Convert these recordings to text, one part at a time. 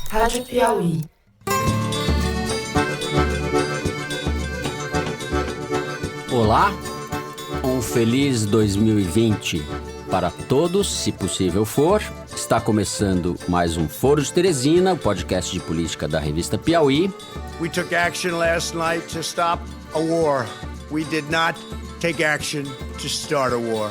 Rádio Piauí. Olá, um feliz 2020 para todos, se possível for. Está começando mais um Foro de Teresina, o podcast de política da revista Piauí. We took action last night to stop a war. We did not take action to start a war.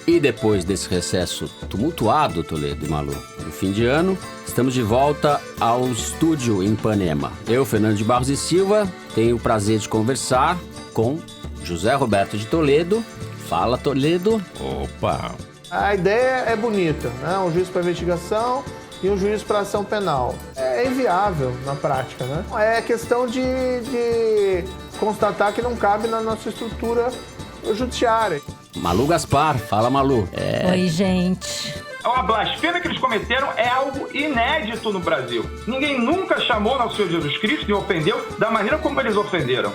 E depois desse recesso tumultuado, Toledo e Malu, do fim de ano, estamos de volta ao estúdio em Ipanema. Eu, Fernando de Barros e Silva, tenho o prazer de conversar com José Roberto de Toledo. Fala, Toledo. Opa! A ideia é bonita, né? Um juiz para investigação e um juiz para ação penal. É inviável na prática, né? É questão de constatar que não cabe na nossa estrutura judiciária. Malu Gaspar. Fala, Malu. Oi, gente. A blasfêmia que eles cometeram é algo inédito no Brasil. Ninguém nunca chamou nosso Senhor Jesus Cristo e ofendeu da maneira como eles ofenderam.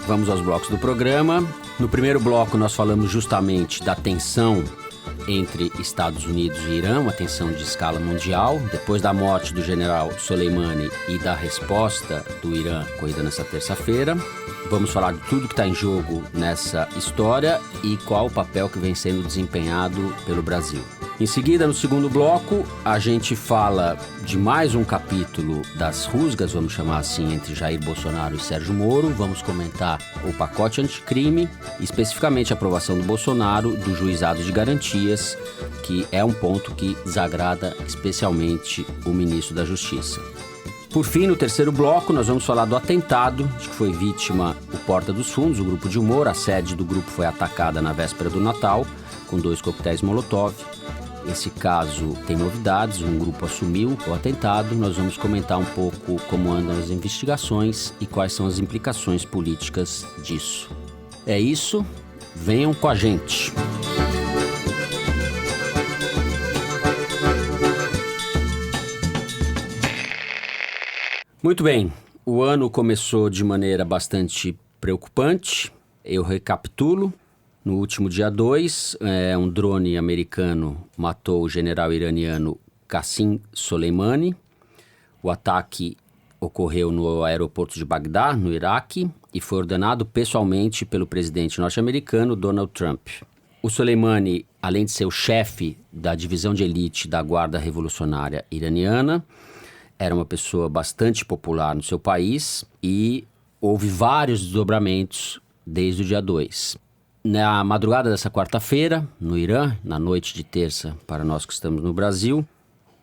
Vamos aos blocos do programa. No primeiro bloco nós falamos justamente da tensão entre Estados Unidos e Irã, uma tensão de escala mundial, depois da morte do general Soleimani e da resposta do Irã ocorrida nessa terça-feira. Vamos falar de tudo que está em jogo nessa história e qual o papel que vem sendo desempenhado pelo Brasil. Em seguida, no segundo bloco, a gente fala de mais um capítulo das rusgas, vamos chamar assim, entre Jair Bolsonaro e Sérgio Moro. Vamos comentar o pacote anticrime, especificamente a aprovação do Bolsonaro do juizado de garantias, que é um ponto que desagrada especialmente o ministro da Justiça. Por fim, no terceiro bloco, nós vamos falar do atentado de que foi vítima o Porta dos Fundos, o grupo de humor. A sede do grupo foi atacada na véspera do Natal, com 2 coquetéis Molotov. Esse caso tem novidades, um grupo assumiu o atentado. Nós vamos comentar um pouco como andam as investigações e quais são as implicações políticas disso. É isso, venham com a gente. Muito bem, o ano começou de maneira bastante preocupante. Eu recapitulo. No último dia 2, um drone americano matou o general iraniano Qasem Soleimani. O ataque ocorreu no aeroporto de Bagdá, no Iraque, e foi ordenado pessoalmente pelo presidente norte-americano Donald Trump. O Soleimani, além de ser o chefe da divisão de elite da Guarda Revolucionária Iraniana, era uma pessoa bastante popular no seu país e houve vários desdobramentos desde o dia 2. Na madrugada dessa quarta-feira, no Irã, na noite de terça para nós que estamos no Brasil,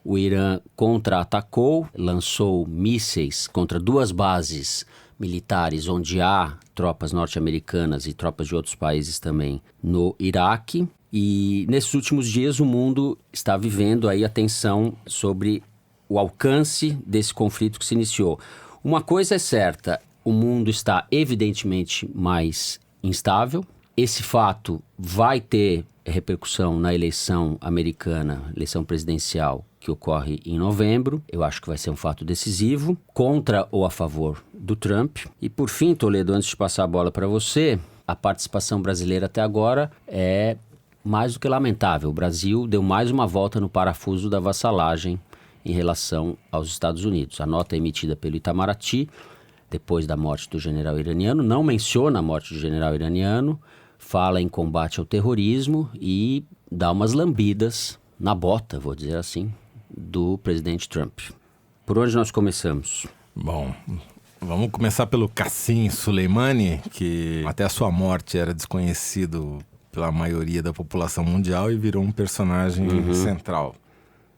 o Irã contra-atacou, lançou mísseis contra 2 bases militares onde há tropas norte-americanas e tropas de outros países também no Iraque. E nesses últimos dias o mundo está vivendo aí a tensão sobre o alcance desse conflito que se iniciou. Uma coisa é certa, o mundo está evidentemente mais instável. Esse fato vai ter repercussão na eleição americana, eleição presidencial, que ocorre em novembro. Eu acho que vai ser um fato decisivo, contra ou a favor do Trump. E por fim, Toledo, antes de passar a bola para você, a participação brasileira até agora é mais do que lamentável. O Brasil deu mais uma volta no parafuso da vassalagem em relação aos Estados Unidos. A nota emitida pelo Itamaraty, depois da morte do general iraniano, não menciona a morte do general iraniano, fala em combate ao terrorismo e dá umas lambidas na bota, vou dizer assim, do presidente Trump. Por onde nós começamos? Bom, vamos começar pelo Qasem Soleimani, que até a sua morte era desconhecido pela maioria da população mundial e virou um personagem central.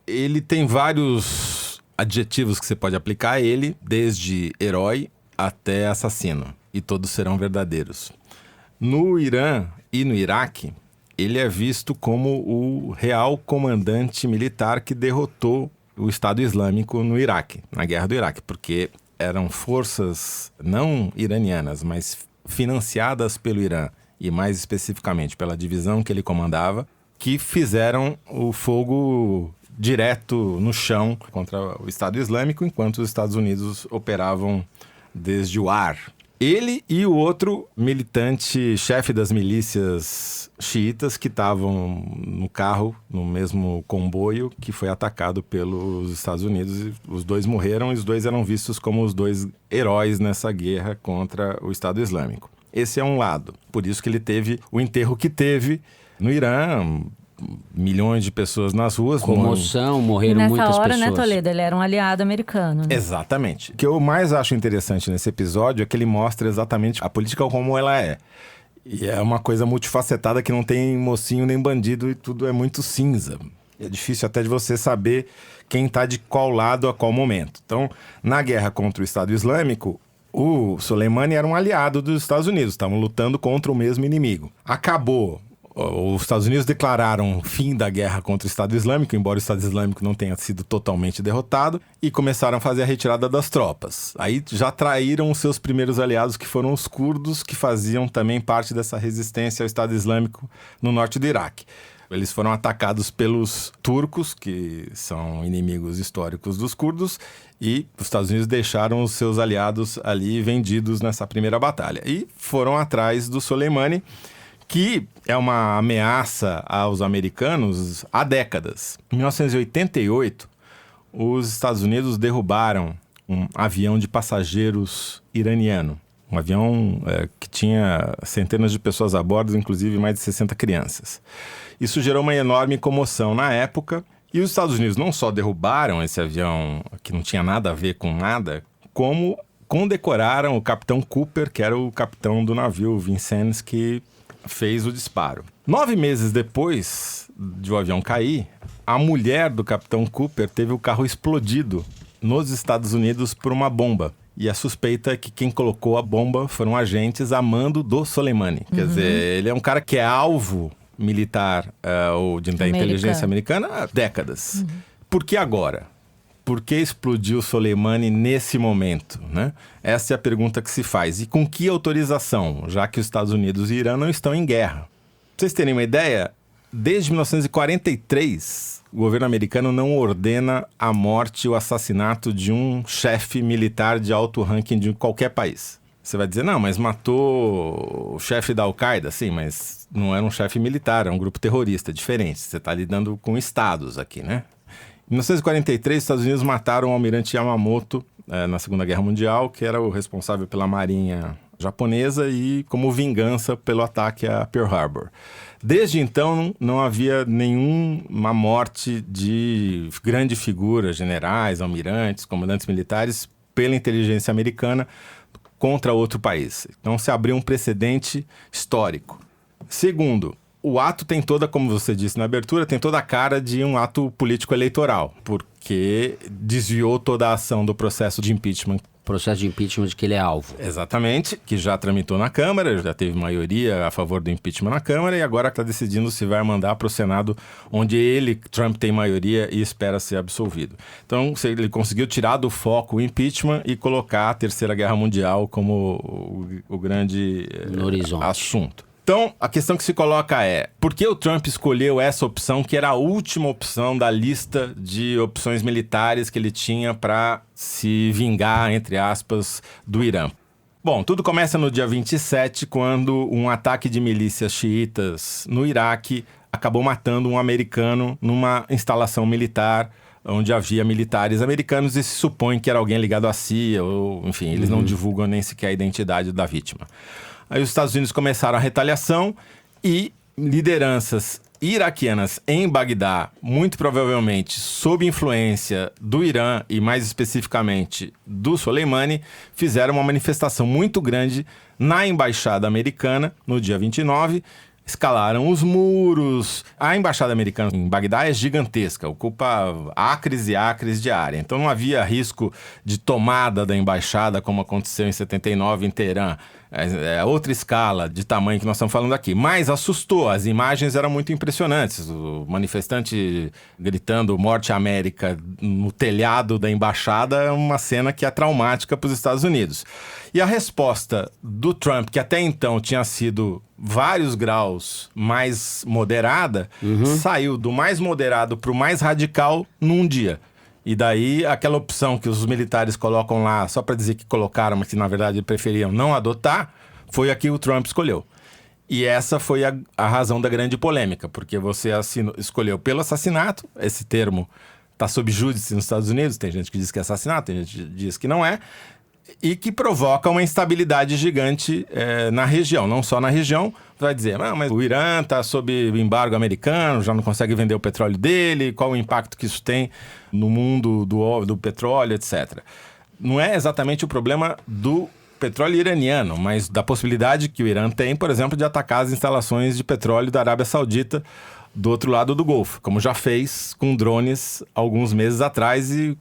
Ele tem vários adjetivos que você pode aplicar a ele, desde herói até assassino, e todos serão verdadeiros. No Irã e no Iraque, ele é visto como o real comandante militar que derrotou o Estado Islâmico no Iraque, na Guerra do Iraque, porque eram forças não iranianas, mas financiadas pelo Irã, e mais especificamente pela divisão que ele comandava, que fizeram o fogo direto no chão contra o Estado Islâmico, enquanto os Estados Unidos operavam desde o ar. Ele e o outro militante, chefe das milícias xiitas, que estavam no carro, no mesmo comboio, que foi atacado pelos Estados Unidos. E os dois morreram e os dois eram vistos como os dois heróis nessa guerra contra o Estado Islâmico. Esse é um lado. Por isso que ele teve o enterro que teve no Irã. Milhões de pessoas nas ruas. Comoção, morreram muitas pessoas. Nessa hora, né, Toledo? Ele era um aliado americano, né? Exatamente. O que eu mais acho interessante nesse episódio é que ele mostra exatamente a política como ela é. E é uma coisa multifacetada que não tem mocinho nem bandido e tudo é muito cinza. É difícil até de você saber quem está de qual lado a qual momento. Então, na guerra contra o Estado Islâmico, o Soleimani era um aliado dos Estados Unidos. Estavam lutando contra o mesmo inimigo. Acabou. Os Estados Unidos declararam o fim da guerra contra o Estado Islâmico, embora o Estado Islâmico não tenha sido totalmente derrotado, e começaram a fazer a retirada das tropas. Aí já traíram os seus primeiros aliados, que foram os curdos, que faziam também parte dessa resistência ao Estado Islâmico no norte do Iraque. Eles foram atacados pelos turcos, que são inimigos históricos dos curdos, e os Estados Unidos deixaram os seus aliados ali vendidos nessa primeira batalha. E foram atrás do Soleimani, que é uma ameaça aos americanos há décadas. Em 1988, os Estados Unidos derrubaram um avião de passageiros iraniano. Um avião que tinha centenas de pessoas a bordo, inclusive mais de 60 crianças. Isso gerou uma enorme comoção na época. E os Estados Unidos não só derrubaram esse avião, que não tinha nada a ver com nada, como condecoraram o capitão Cooper, que era o capitão do navio Vincennes, que fez o disparo. 9 meses depois de o avião cair, a mulher do capitão Cooper teve o carro explodido nos Estados Unidos por uma bomba. E a suspeita é que quem colocou a bomba foram agentes a mando do Soleimani. Quer dizer, ele é um cara que é alvo militar ou da inteligência americana há décadas. Por que agora? Por que explodiu Soleimani nesse momento, né? Essa é a pergunta que se faz. E com que autorização, já que os Estados Unidos e Irã não estão em guerra? Pra vocês terem uma ideia, desde 1943, o governo americano não ordena a morte ou assassinato de um chefe militar de alto ranking de qualquer país. Você vai dizer, não, mas matou o chefe da Al-Qaeda? Sim, mas não era um chefe militar, era um grupo terrorista, diferente. Você está lidando com estados aqui, né? Em 1943, os Estados Unidos mataram o almirante Yamamoto na Segunda Guerra Mundial, que era o responsável pela marinha japonesa e como vingança pelo ataque a Pearl Harbor. Desde então, não havia nenhuma morte de grande figura, generais, almirantes, comandantes militares, pela inteligência americana contra outro país. Então, se abriu um precedente histórico. Segundo, o ato tem toda, como você disse na abertura, tem toda a cara de um ato político-eleitoral, porque desviou toda a ação do processo de impeachment. Processo de impeachment de que ele é alvo. Exatamente, que já tramitou na Câmara, já teve maioria a favor do impeachment na Câmara e agora está decidindo se vai mandar para o Senado, onde ele, Trump, tem maioria e espera ser absolvido. Então, ele conseguiu tirar do foco o impeachment e colocar a Terceira Guerra Mundial como o grande assunto. Então, a questão que se coloca é, por que o Trump escolheu essa opção, que era a última opção da lista de opções militares que ele tinha para se vingar, entre aspas, do Irã? Bom, tudo começa no dia 27, quando um ataque de milícias xiitas no Iraque acabou matando um americano numa instalação militar onde havia militares americanos e se supõe que era alguém ligado à CIA, ou, enfim, eles não divulgam nem sequer a identidade da vítima. Aí os Estados Unidos começaram a retaliação e lideranças iraquianas em Bagdá, muito provavelmente sob influência do Irã e mais especificamente do Soleimani, fizeram uma manifestação muito grande na embaixada americana no dia 29, escalaram os muros. A embaixada americana em Bagdá é gigantesca, ocupa acres e acres de área. Então não havia risco de tomada da embaixada como aconteceu em 79 em Teherã. É outra escala de tamanho que nós estamos falando aqui. Mas assustou, as imagens eram muito impressionantes. O manifestante gritando "Morte à América" no telhado da embaixada é uma cena que é traumática para os Estados Unidos. E a resposta do Trump, que até então tinha sido vários graus mais moderada, saiu do mais moderado para o mais radical num dia. E daí, aquela opção que os militares colocam lá, só para dizer que colocaram, mas que na verdade preferiam não adotar, foi a que o Trump escolheu. E essa foi a razão da grande polêmica, porque você escolheu pelo assassinato, esse termo está sob júdice nos Estados Unidos, tem gente que diz que é assassinato, tem gente que diz que não é, e que provoca uma instabilidade gigante na região, não só na região. Vai dizer, mas o Irã está sob embargo americano, já não consegue vender o petróleo dele, qual o impacto que isso tem no mundo do petróleo, etc. Não é exatamente o problema do petróleo iraniano, mas da possibilidade que o Irã tem, por exemplo, de atacar as instalações de petróleo da Arábia Saudita do outro lado do Golfo, como já fez com drones alguns meses atrás e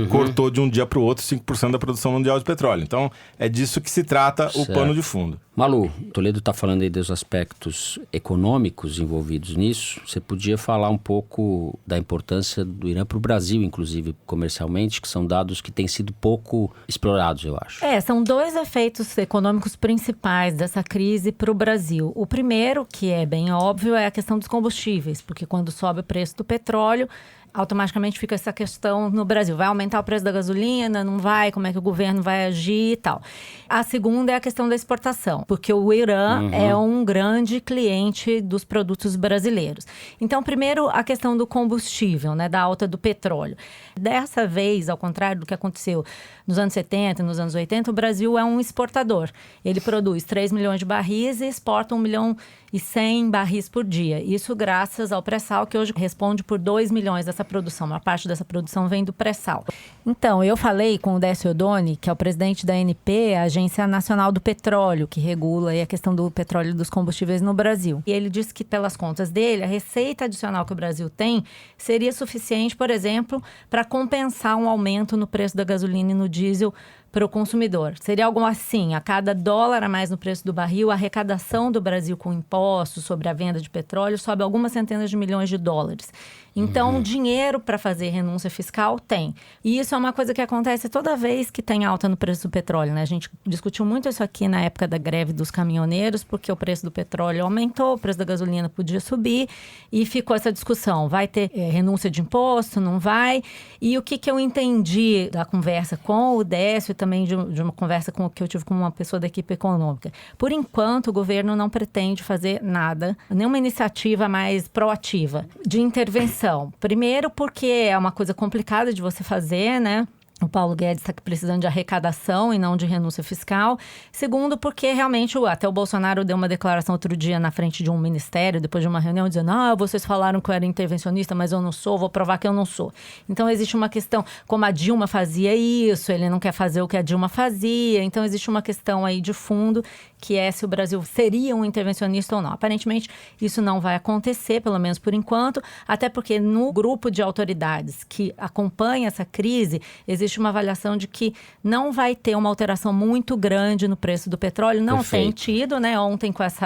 cortou de um dia para o outro 5% da produção mundial de petróleo. Então, é disso que se trata o pano de fundo. Malu, Toledo está falando aí dos aspectos econômicos envolvidos nisso. Você podia falar um pouco da importância do Irã para o Brasil, inclusive comercialmente, que são dados que têm sido pouco explorados, eu acho. São 2 efeitos econômicos principais dessa crise para o Brasil. O primeiro, que é bem óbvio, é a questão dos combustíveis, porque quando sobe o preço do petróleo, automaticamente fica essa questão no Brasil. Vai aumentar o preço da gasolina? Não vai? Como é que o governo vai agir e tal? A segunda é a questão da exportação, porque o Irã é um grande cliente dos produtos brasileiros. Então, primeiro, a questão do combustível, né, da alta do petróleo. Dessa vez, ao contrário do que aconteceu nos anos 70, nos anos 80, o Brasil é um exportador. Ele produz 3 milhões de barris e exporta 1 milhão e 100 barris por dia. Isso graças ao pré-sal, que hoje responde por 2 milhões dessa produção. Uma parte dessa produção vem do pré-sal. Então, eu falei com o Décio Oddoni, que é o presidente da ANP, a Agência Nacional do Petróleo, que regula aí a questão do petróleo e dos combustíveis no Brasil. E ele disse que, pelas contas dele, a receita adicional que o Brasil tem seria suficiente, por exemplo, para compensar um aumento no preço da gasolina e no diesel para o consumidor. Seria algo assim, a cada dólar a mais no preço do barril, a arrecadação do Brasil com impostos sobre a venda de petróleo sobe algumas centenas de milhões de dólares. Então, dinheiro para fazer renúncia fiscal tem. E isso é uma coisa que acontece toda vez que tem alta no preço do petróleo, né? A gente discutiu muito isso aqui na época da greve dos caminhoneiros, porque o preço do petróleo aumentou, o preço da gasolina podia subir e ficou essa discussão. Vai ter renúncia de imposto, não vai? E o que eu entendi da conversa com o Décio, também de uma conversa que eu tive com uma pessoa da equipe econômica. Por enquanto, o governo não pretende fazer nada, nenhuma iniciativa mais proativa de intervenção. Primeiro porque é uma coisa complicada de você fazer, né? O Paulo Guedes está precisando de arrecadação e não de renúncia fiscal. Segundo, porque realmente até o Bolsonaro deu uma declaração outro dia na frente de um ministério, depois de uma reunião, dizendo: vocês falaram que eu era intervencionista, mas eu não sou, vou provar que eu não sou. Então, existe uma questão, como a Dilma fazia isso, ele não quer fazer o que a Dilma fazia. Então, existe uma questão aí de fundo, que é se o Brasil seria um intervencionista ou não. Aparentemente, isso não vai acontecer, pelo menos por enquanto, até porque no grupo de autoridades que acompanha essa crise, existe uma avaliação de que não vai ter uma alteração muito grande no preço do petróleo. Não tem tido, né? Ontem, com esse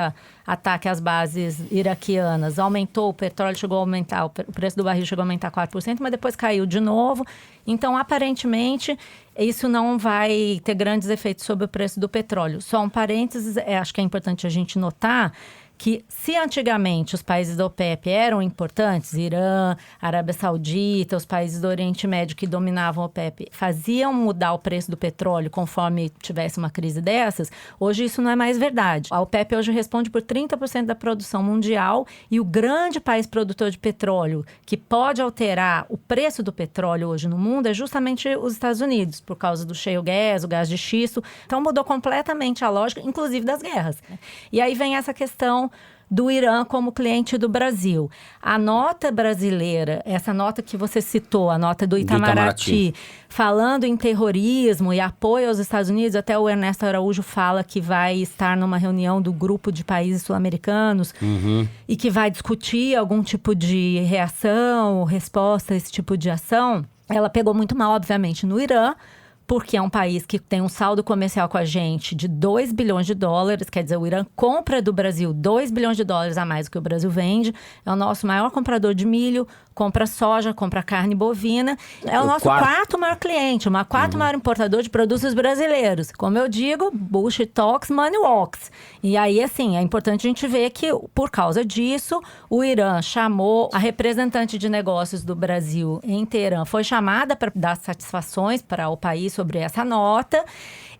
ataque às bases iraquianas, aumentou, o petróleo chegou a aumentar, o preço do barril chegou a aumentar 4%, mas depois caiu de novo. Então, aparentemente, isso não vai ter grandes efeitos sobre o preço do petróleo. Só um parênteses, acho que é importante a gente notar que se antigamente os países da OPEP eram importantes, Irã, Arábia Saudita, os países do Oriente Médio que dominavam a OPEP, faziam mudar o preço do petróleo conforme tivesse uma crise dessas, hoje isso não é mais verdade. A OPEP hoje responde por 30% da produção mundial e o grande país produtor de petróleo que pode alterar o preço do petróleo hoje no mundo é justamente os Estados Unidos, por causa do shale gas, o gás de xisto. Então mudou completamente a lógica, inclusive das guerras. E aí vem essa questão do Irã como cliente do Brasil. A nota brasileira, essa nota que você citou, a nota do Itamaraty, falando em terrorismo e apoio aos Estados Unidos, até o Ernesto Araújo fala que vai estar numa reunião do grupo de países sul-americanos e que vai discutir algum tipo de reação ou resposta a esse tipo de ação. Ela pegou muito mal, obviamente, no Irã, porque é um país que tem um saldo comercial com a gente de 2 bilhões de dólares, quer dizer, o Irã compra do Brasil 2 bilhões de dólares a mais do que o Brasil vende, é o nosso maior comprador de milho, compra soja, compra carne bovina, é o nosso quarto maior cliente, o quarto maior importador de produtos brasileiros. Como eu digo, bullshit talks, money walks. E aí, assim, é importante a gente ver que, por causa disso, o Irã chamou a representante de negócios do Brasil em Teherã, foi chamada para dar satisfações para o país sobre essa nota.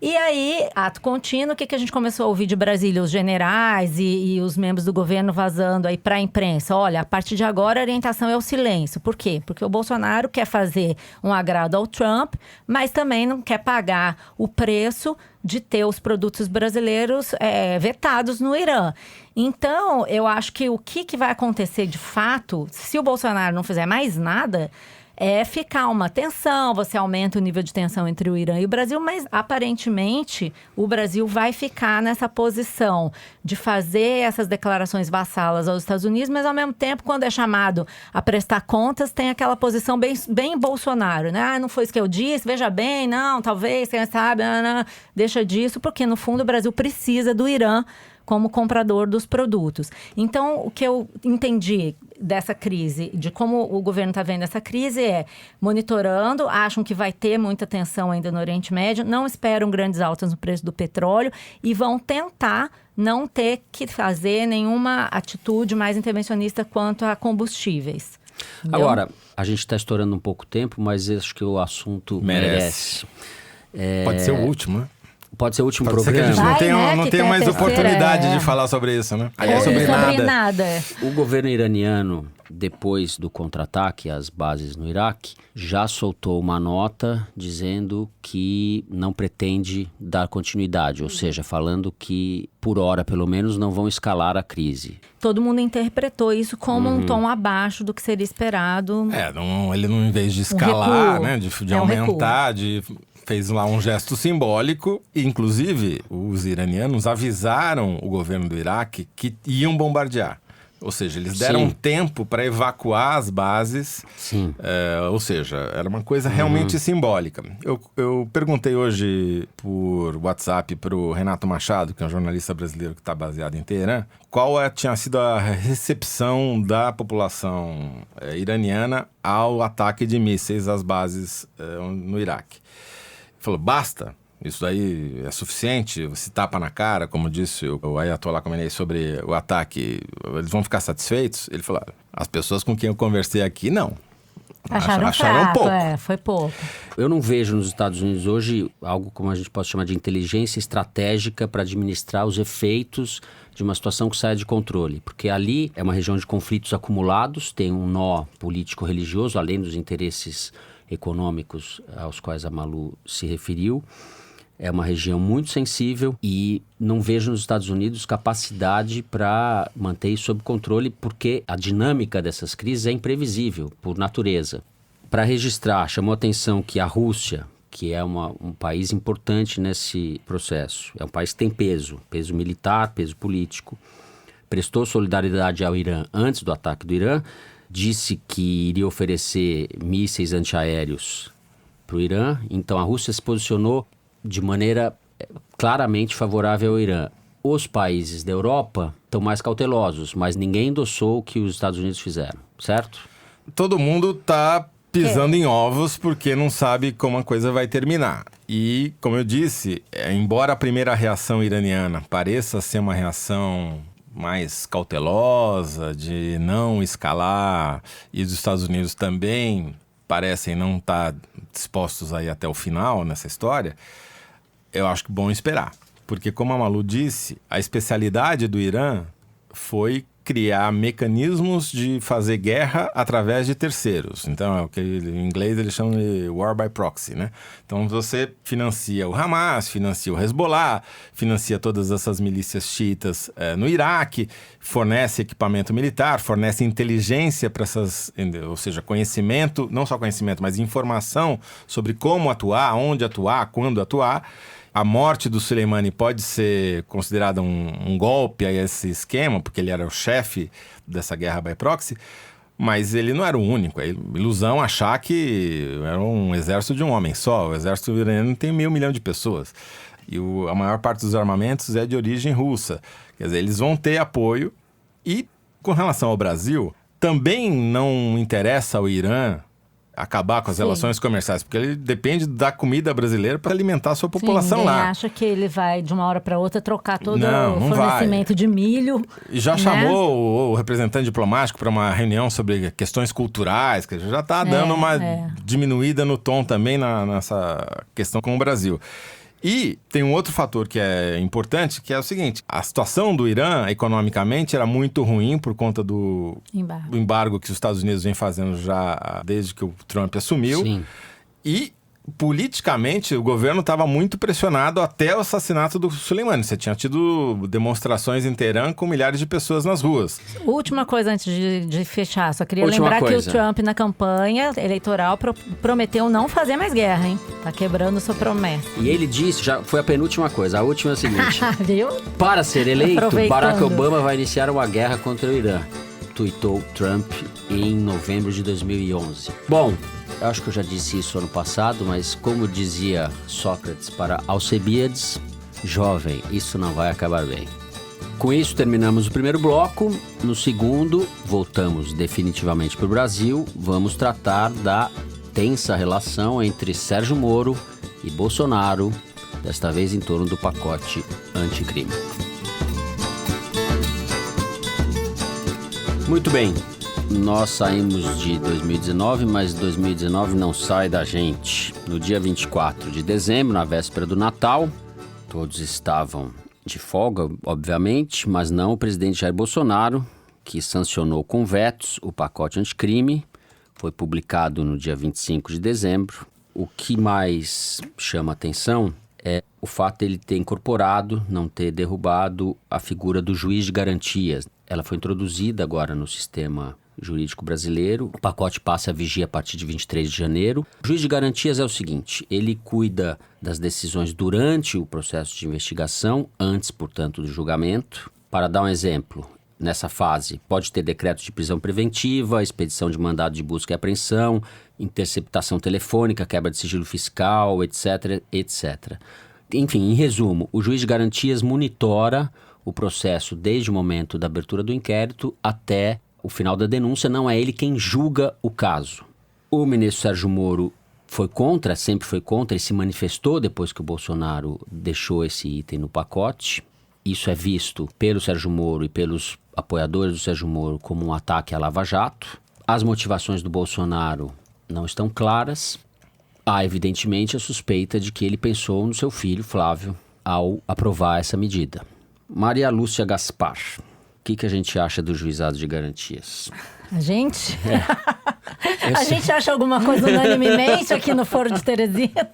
E aí, ato contínuo, o que a gente começou a ouvir de Brasília? Os generais e os membros do governo vazando aí para a imprensa. Olha, a partir de agora a orientação é o silêncio. Por quê? Porque o Bolsonaro quer fazer um agrado ao Trump, mas também não quer pagar o preço de ter os produtos brasileiros vetados no Irã. Então, eu acho que o que vai acontecer de fato, se o Bolsonaro não fizer mais nada, é ficar uma tensão, você aumenta o nível de tensão entre o Irã e o Brasil, mas aparentemente o Brasil vai ficar nessa posição de fazer essas declarações vassalas aos Estados Unidos, mas ao mesmo tempo, quando é chamado a prestar contas, tem aquela posição bem Bolsonaro, né? Ah, não foi isso que eu disse, veja bem, não, talvez, quem sabe, não, deixa disso, porque no fundo o Brasil precisa do Irã como comprador dos produtos. Então, o que eu entendi dessa crise, de como o governo está vendo essa crise, é monitorando, acham que vai ter muita tensão ainda no Oriente Médio, não esperam grandes altas no preço do petróleo e vão tentar não ter que fazer nenhuma atitude mais intervencionista quanto a combustíveis. Entendeu? Agora, a gente está estourando um pouco tempo, mas acho que o assunto merece. Pode ser o último, né? Pode ser o último Pode programa. ser que a gente não tenha mais oportunidade de falar sobre isso, né? Aliás, sobre nada. O governo iraniano, depois do contra-ataque às bases no Iraque, já soltou uma nota dizendo que não pretende dar continuidade, ou seja, falando que, por hora pelo menos, não vão escalar a crise. Todo mundo interpretou isso como um tom abaixo do que seria esperado. Ele não, em vez de escalar, né, de aumentar, fez lá um gesto simbólico e, inclusive, os iranianos avisaram o governo do Iraque que iam bombardear. Ou seja, eles deram tempo para evacuar as bases. Ou seja, era uma coisa realmente simbólica. Eu perguntei hoje por WhatsApp para o Renato Machado, que é um jornalista brasileiro que está baseado em Teherã, qual tinha sido a recepção da população iraniana ao ataque de mísseis às bases no Iraque. Falou, basta, isso aí é suficiente, se tapa na cara, como disse o Ayatollah Khamenei sobre o ataque, eles vão ficar satisfeitos? Ele falou, as pessoas com quem eu conversei aqui, não. Acharam fraco, pouco. Foi pouco. Eu não vejo nos Estados Unidos hoje algo como a gente pode chamar de inteligência estratégica para administrar os efeitos de uma situação que saia de controle. Porque ali é uma região de conflitos acumulados, tem um nó político-religioso, além dos interesses econômicos aos quais a Malu se referiu. É uma região muito sensível e não vejo nos Estados Unidos capacidade para manter isso sob controle, porque a dinâmica dessas crises é imprevisível, por natureza. Para registrar, chamou a atenção que a Rússia, que é um país importante nesse processo, é um país que tem peso militar, peso político, prestou solidariedade ao Irã antes do ataque do Irã, disse que iria oferecer mísseis antiaéreos para o Irã. Então a Rússia se posicionou de maneira claramente favorável ao Irã. Os países da Europa estão mais cautelosos, mas ninguém endossou o que os Estados Unidos fizeram, certo? Todo mundo está pisando em ovos porque não sabe como a coisa vai terminar. E, como eu disse, embora a primeira reação iraniana pareça ser uma reação mais cautelosa, de não escalar, e os Estados Unidos também parecem não estar dispostos a ir até o final nessa história, eu acho que é bom esperar. Porque, como a Malu disse, a especialidade do Irã foi criar mecanismos de fazer guerra através de terceiros. Então, é o que em inglês eles chamam de war by proxy, né? Então, você financia o Hamas, financia o Hezbollah, financia todas essas milícias xiitas no Iraque, fornece equipamento militar, fornece inteligência para essas, ou seja, conhecimento, não só conhecimento, mas informação sobre como atuar, onde atuar, quando atuar. A morte do Soleimani pode ser considerada um golpe a esse esquema, porque ele era o chefe dessa guerra by proxy, Mas ele não era o único. É ilusão achar que era um exército de um homem só. O exército iraniano tem 1 milhão de pessoas. E a maior parte dos armamentos é de origem russa. Quer dizer, eles vão ter apoio. E com relação ao Brasil, também não interessa ao Irã acabar com as relações comerciais, porque ele depende da comida brasileira para alimentar a sua população lá. Ninguém acha que ele vai, de uma hora para outra, trocar todo não o fornecimento de milho. E já chamou o representante diplomático para uma reunião sobre questões culturais, que já está dando uma diminuída no tom também nessa questão com o Brasil. E tem um outro fator que é importante, que é o seguinte: a situação do Irã, economicamente, era muito ruim por conta do embargo que os Estados Unidos vem fazendo já desde que o Trump assumiu. Sim. E, politicamente, o governo estava muito pressionado até o assassinato do Soleimani. Você tinha tido demonstrações em Teherã com milhares de pessoas nas ruas. Última coisa antes de fechar, só queria lembrar que o Trump, na campanha eleitoral, prometeu não fazer mais guerra, hein? Tá quebrando sua promessa. E ele disse, já foi a penúltima coisa, a última é a seguinte: viu? Para ser eleito, Barack Obama vai iniciar uma guerra contra o Irã, tuitou Trump em novembro de 2011. Bom, eu acho que eu já disse isso ano passado, mas como dizia Sócrates para Alcebiades, jovem, isso não vai acabar bem. Com isso, terminamos o primeiro bloco. No segundo, voltamos definitivamente para o Brasil. Vamos tratar da tensa relação entre Sérgio Moro e Bolsonaro, desta vez em torno do pacote anticrime. Muito bem. Nós saímos de 2019, mas 2019 não sai da gente. No dia 24 de dezembro, na véspera do Natal, todos estavam de folga, obviamente, mas não o presidente Jair Bolsonaro, que sancionou com vetos o pacote anticrime. Foi publicado no dia 25 de dezembro. O que mais chama atenção é o fato de ele ter incorporado, não ter derrubado, a figura do juiz de garantias. Ela foi introduzida agora no sistema jurídico brasileiro. O pacote passa a vigia a partir de 23 de janeiro. O juiz de garantias é o seguinte: ele cuida das decisões durante o processo de investigação, antes, portanto, do julgamento. Para dar um exemplo, nessa fase pode ter decreto de prisão preventiva, expedição de mandado de busca e apreensão, interceptação telefônica, quebra de sigilo fiscal, etc, etc. Enfim, em resumo, o juiz de garantias monitora o processo desde o momento da abertura do inquérito até o final da denúncia. Não é ele quem julga o caso. O ministro Sérgio Moro foi contra, sempre foi contra, e se manifestou depois que o Bolsonaro deixou esse item no pacote. Isso é visto pelo Sérgio Moro e pelos apoiadores do Sérgio Moro como um ataque à Lava Jato. As motivações do Bolsonaro não estão claras. Há, evidentemente, a suspeita de que ele pensou no seu filho, Flávio, ao aprovar essa medida. Maria Lúcia Gaspar, o que a gente acha do juizado de garantias? A gente? A gente acha alguma coisa unanimemente aqui no Foro de Teresina?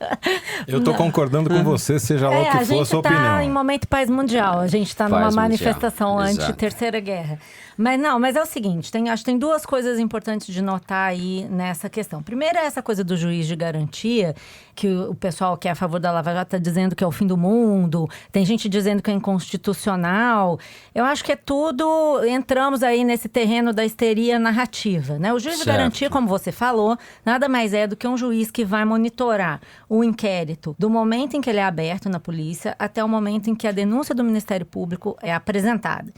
Eu tô concordando com você, seja lá o que for a sua opinião. A gente tá em momento paz mundial. A gente tá numa manifestação anti-terceira guerra. Mas é o seguinte, acho que tem duas coisas importantes de notar aí nessa questão. Primeiro é essa coisa do juiz de garantia, que o pessoal que é a favor da Lava Jato está dizendo que é o fim do mundo, tem gente dizendo que é inconstitucional. Eu acho que é tudo, entramos aí nesse terreno da histeria narrativa, né? O juiz de garantia, como você falou, nada mais é do que um juiz que vai monitorar o inquérito do momento em que ele é aberto na polícia até o momento em que a denúncia do Ministério Público é apresentada.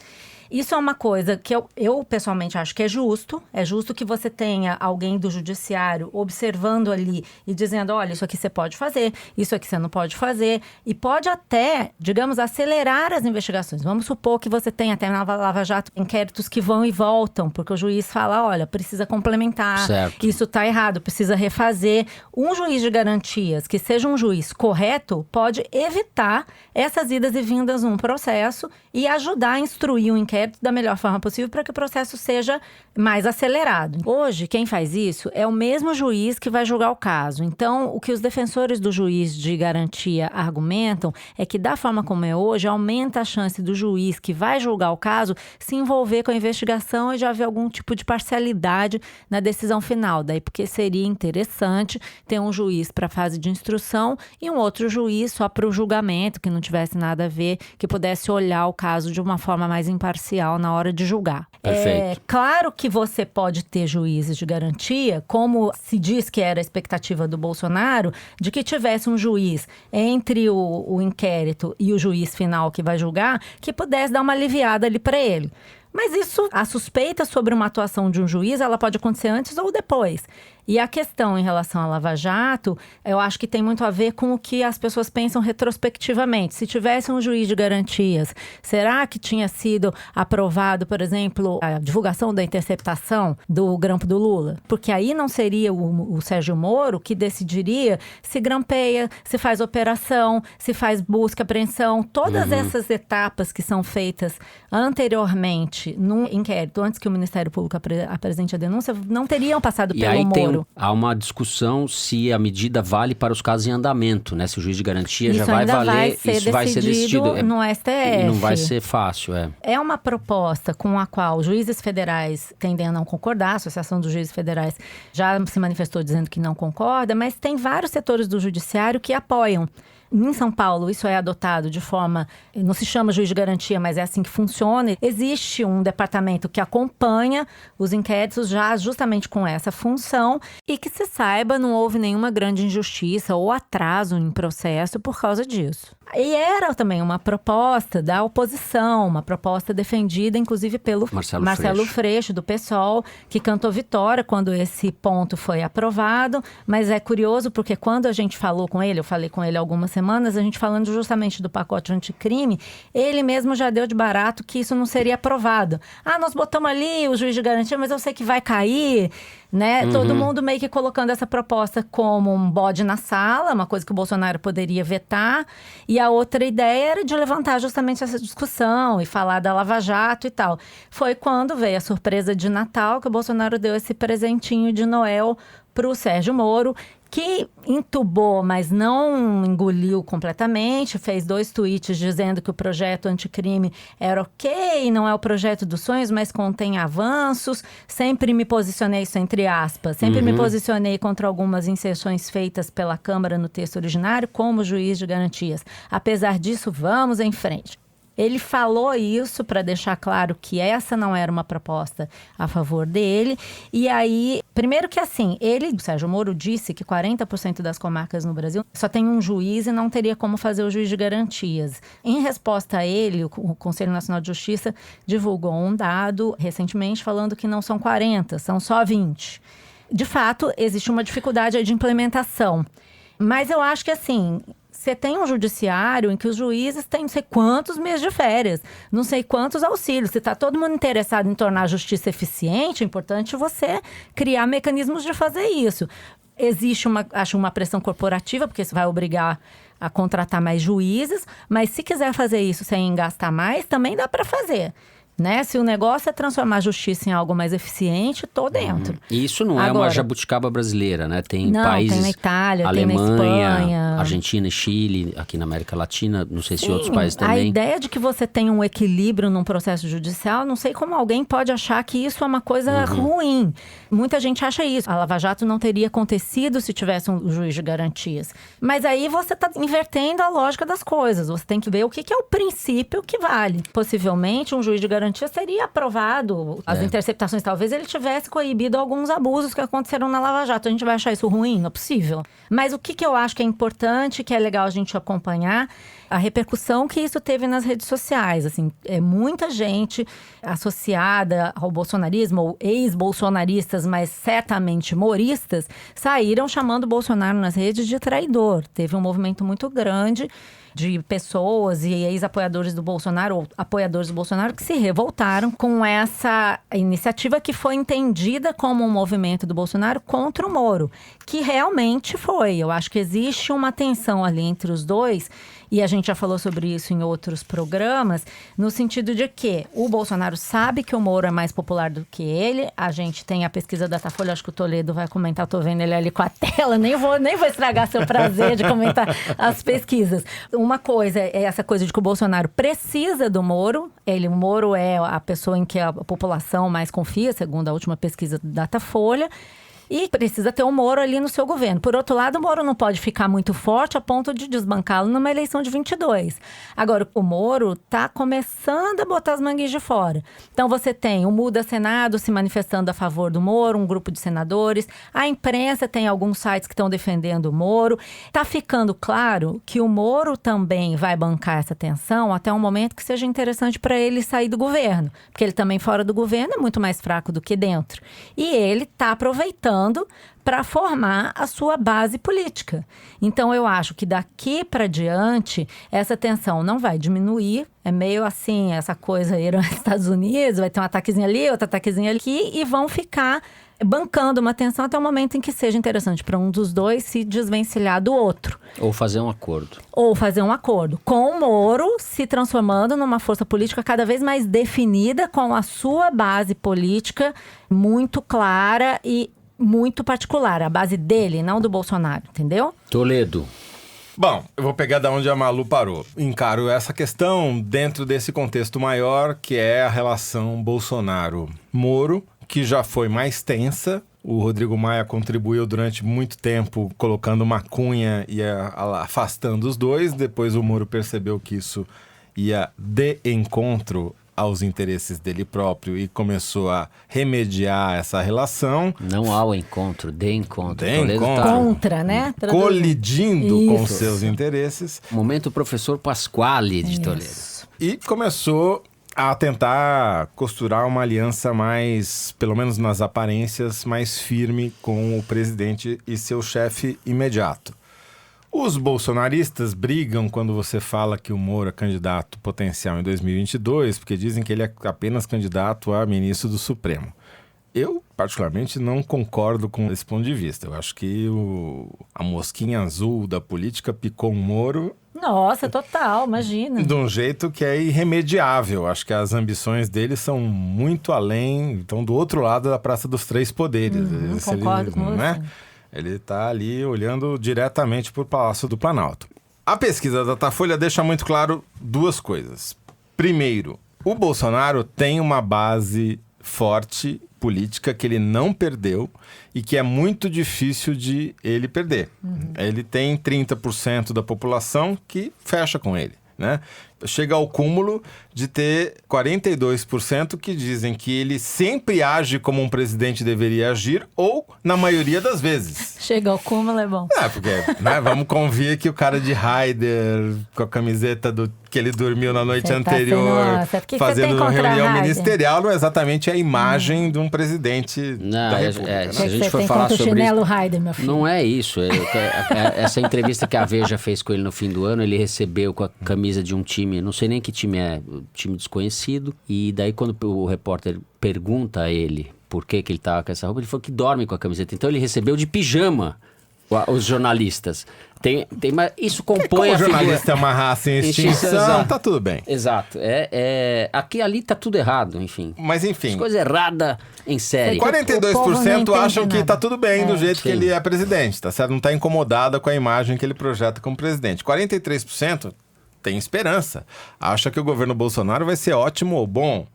Isso é uma coisa que eu pessoalmente acho que é justo. É justo que você tenha alguém do judiciário observando ali e dizendo, olha, isso aqui você pode fazer, isso aqui você não pode fazer. E pode até, digamos, acelerar as investigações. Vamos supor que você tenha até na Lava Jato inquéritos que vão e voltam, porque o juiz fala, olha, precisa complementar, isso está errado, precisa refazer. Um juiz de garantias, que seja um juiz correto, pode evitar essas idas e vindas num processo e ajudar a instruir o inquérito da melhor forma possível para que o processo seja mais acelerado. Hoje, quem faz isso é o mesmo juiz que vai julgar o caso. Então, o que os defensores do juiz de garantia argumentam é que, da forma como é hoje, aumenta a chance do juiz que vai julgar o caso se envolver com a investigação e já haver algum tipo de parcialidade na decisão final. Daí, porque seria interessante ter um juiz para a fase de instrução e um outro juiz só para o julgamento, que não tivesse nada a ver, que pudesse olhar o caso de uma forma mais imparcial na hora de julgar. Perfeito. Claro que você pode ter juízes de garantia, como se diz que era a expectativa do Bolsonaro, de que tivesse um juiz entre o inquérito e o juiz final que vai julgar, que pudesse dar uma aliviada ali para ele. Mas isso, a suspeita sobre uma atuação de um juiz, ela pode acontecer antes ou depois. E a questão em relação à Lava Jato, eu acho que tem muito a ver com o que as pessoas pensam retrospectivamente. Se tivesse um juiz de garantias, será que tinha sido aprovado, por exemplo, a divulgação da interceptação do grampo do Lula? Porque aí não seria o Sérgio Moro que decidiria se grampeia, se faz operação, se faz busca, apreensão. Todas essas etapas que são feitas anteriormente no inquérito, antes que o Ministério Público apresente a denúncia, não teriam passado pelo Moro. Há uma discussão se a medida vale para os casos em andamento, né? Se o juiz de garantia isso já vai valer, isso vai ser decidido no STF. E não vai ser fácil, É uma proposta com a qual juízes federais tendem a não concordar, a Associação dos Juízes Federais já se manifestou dizendo que não concorda, mas tem vários setores do judiciário que apoiam. Em São Paulo, isso é adotado de forma... Não se chama juiz de garantia, mas é assim que funciona. Existe um departamento que acompanha os inquéritos já justamente com essa função e que, se saiba, não houve nenhuma grande injustiça ou atraso em processo por causa disso. E era também uma proposta da oposição, uma proposta defendida, inclusive, pelo Marcelo Freixo, do PSOL, que cantou vitória quando esse ponto foi aprovado. Mas é curioso porque quando a gente falou com ele, eu falei com ele algumas semanas, a gente falando justamente do pacote anticrime, ele mesmo já deu de barato que isso não seria aprovado. Nós botamos ali o juiz de garantia, mas eu sei que vai cair, né? Todo mundo meio que colocando essa proposta como um bode na sala, uma coisa que o Bolsonaro poderia vetar. E a outra ideia era de levantar justamente essa discussão e falar da Lava Jato e tal. Foi quando veio a surpresa de Natal que o Bolsonaro deu esse presentinho de Noel para o Sérgio Moro, que entubou, mas não engoliu completamente, fez 2 tweets dizendo que o projeto anticrime era ok, não é o projeto dos sonhos, mas contém avanços. Sempre me posicionei, isso entre aspas, sempre me posicionei contra algumas inserções feitas pela Câmara no texto originário como juiz de garantias. Apesar disso, vamos em frente. Ele falou isso para deixar claro que essa não era uma proposta a favor dele. E aí, primeiro que assim, o Sérgio Moro, disse que 40% das comarcas no Brasil só tem um juiz e não teria como fazer o juiz de garantias. Em resposta a ele, o Conselho Nacional de Justiça divulgou um dado recentemente falando que não são 40, são só 20. De fato, existe uma dificuldade de implementação. Mas eu acho que assim... Você tem um judiciário em que os juízes têm não sei quantos meses de férias, não sei quantos auxílios. Se está todo mundo interessado em tornar a justiça eficiente, é importante você criar mecanismos de fazer isso. Existe uma pressão corporativa, porque isso vai obrigar a contratar mais juízes, mas se quiser fazer isso sem gastar mais, também dá para fazer. Né? Se o negócio é transformar a justiça em algo mais eficiente, tô dentro. E isso não é uma jabuticaba brasileira, né? Tem países... tem na Itália, Alemanha, tem na Espanha... Argentina e Chile, aqui na América Latina, não sei se outros países A também. ideia de que você tem um equilíbrio num processo judicial, não sei como alguém pode achar que isso é uma coisa ruim. Muita gente acha isso. A Lava Jato não teria acontecido se tivesse um juiz de garantias. Mas aí você está invertendo a lógica das coisas. Você tem que ver o que é o princípio que vale. Possivelmente, um juiz de garantia teria aprovado as interceptações. Talvez ele tivesse coibido alguns abusos que aconteceram na Lava Jato. A gente vai achar isso ruim? Não é possível. Mas o que eu acho que é importante, que é legal a gente acompanhar, a repercussão que isso teve nas redes sociais. Assim, muita gente associada ao bolsonarismo, ou ex-bolsonaristas, mas certamente moristas, saíram chamando o Bolsonaro nas redes de traidor. Teve um movimento muito grande de pessoas e ex-apoiadores do Bolsonaro, ou apoiadores do Bolsonaro, que se revoltaram com essa iniciativa que foi entendida como um movimento do Bolsonaro contra o Moro, que realmente foi. Eu acho que existe uma tensão ali entre os dois, e a gente já falou sobre isso em outros programas, no sentido de que o Bolsonaro sabe que o Moro é mais popular do que ele. A gente tem a pesquisa da Datafolha, acho que o Toledo vai comentar, tô vendo ele ali com a tela, nem vou estragar seu prazer de comentar as pesquisas. Uma coisa é essa coisa de que o Bolsonaro precisa do Moro. O Moro é a pessoa em que a população mais confia, segundo a última pesquisa da Datafolha. E precisa ter o Moro ali no seu governo. Por outro lado, o Moro não pode ficar muito forte a ponto de desbancá-lo numa eleição de 22. Agora, o Moro está começando a botar as manguinhas de fora. Então, você tem o Muda Senado se manifestando a favor do Moro, um grupo de senadores. A imprensa tem alguns sites que estão defendendo o Moro. Está ficando claro que o Moro também vai bancar essa tensão até um momento que seja interessante para ele sair do governo. Porque ele também fora do governo é muito mais fraco do que dentro. E ele está aproveitando para formar a sua base política. Então, eu acho que daqui para diante, essa tensão não vai diminuir. É meio assim, essa coisa aí nos Estados Unidos, vai ter um ataquezinho ali, outro ataquezinho aqui, e vão ficar bancando uma tensão até o momento em que seja interessante para um dos dois se desvencilhar do outro. Ou fazer um acordo. Ou fazer um acordo. Com o Moro se transformando numa força política cada vez mais definida, com a sua base política muito clara e muito particular. A base dele, não do Bolsonaro, entendeu? Toledo. Bom, eu vou pegar da onde a Malu parou. Encaro essa questão dentro desse contexto maior, que é a relação Bolsonaro-Moro, que já foi mais tensa. O Rodrigo Maia contribuiu durante muito tempo colocando uma cunha e afastando os dois. Depois o Moro percebeu que isso ia de encontro aos interesses dele próprio e começou a remediar essa relação. Não ao encontro, de encontro. De encontro. Contra, né? Colidindo Isso. com seus interesses. Momento professor Pasquale de Toledo. E começou a tentar costurar uma aliança mais, pelo menos nas aparências, mais firme com o presidente e seu chefe imediato. Os bolsonaristas brigam quando você fala que o Moro é candidato potencial em 2022, porque dizem que ele é apenas candidato a ministro do Supremo. Eu, particularmente, não concordo com esse ponto de vista. Eu acho que a mosquinha azul da política picou o Moro. Nossa, total, imagina. De um jeito que é irremediável. Acho que as ambições dele são muito além, então do outro lado da Praça dos Três Poderes. Não concordo com você. Ele está ali olhando diretamente para o Palácio do Planalto. A pesquisa da Datafolha deixa muito claro duas coisas. Primeiro, o Bolsonaro tem uma base forte política que ele não perdeu e que é muito difícil de ele perder. Ele tem 30% da população que fecha com ele, né? Chega ao cúmulo de ter 42% que dizem que ele sempre age como um presidente deveria agir, ou na maioria das vezes. Chega ao cúmulo, é bom. Porque, né, vamos convir que o cara de Raider, com a camiseta que ele dormiu na noite anterior, fazendo reunião ministerial, não é exatamente a imagem de um presidente da República. Se a gente for falar sobre chinelo isso, Raider, meu filho. não é isso. Essa entrevista que a Veja fez com ele no fim do ano, ele recebeu com a camisa de um time, não sei nem que time é, time desconhecido, e daí quando o repórter pergunta a ele por que ele estava com essa roupa, ele falou que dorme com a camiseta. Então ele recebeu de pijama os jornalistas. Isso compõe como a figura. Jornalista é uma raça em extinção, tá tudo bem. Exato. Aqui ali tá tudo errado, enfim. Mas enfim. Coisa errada em série. 42% acham que nada. tá tudo bem do jeito que Sim. ele é presidente, tá certo? Não tá incomodada com a imagem que ele projeta como presidente. 43% tem esperança. Acha que o governo Bolsonaro vai ser ótimo ou bom.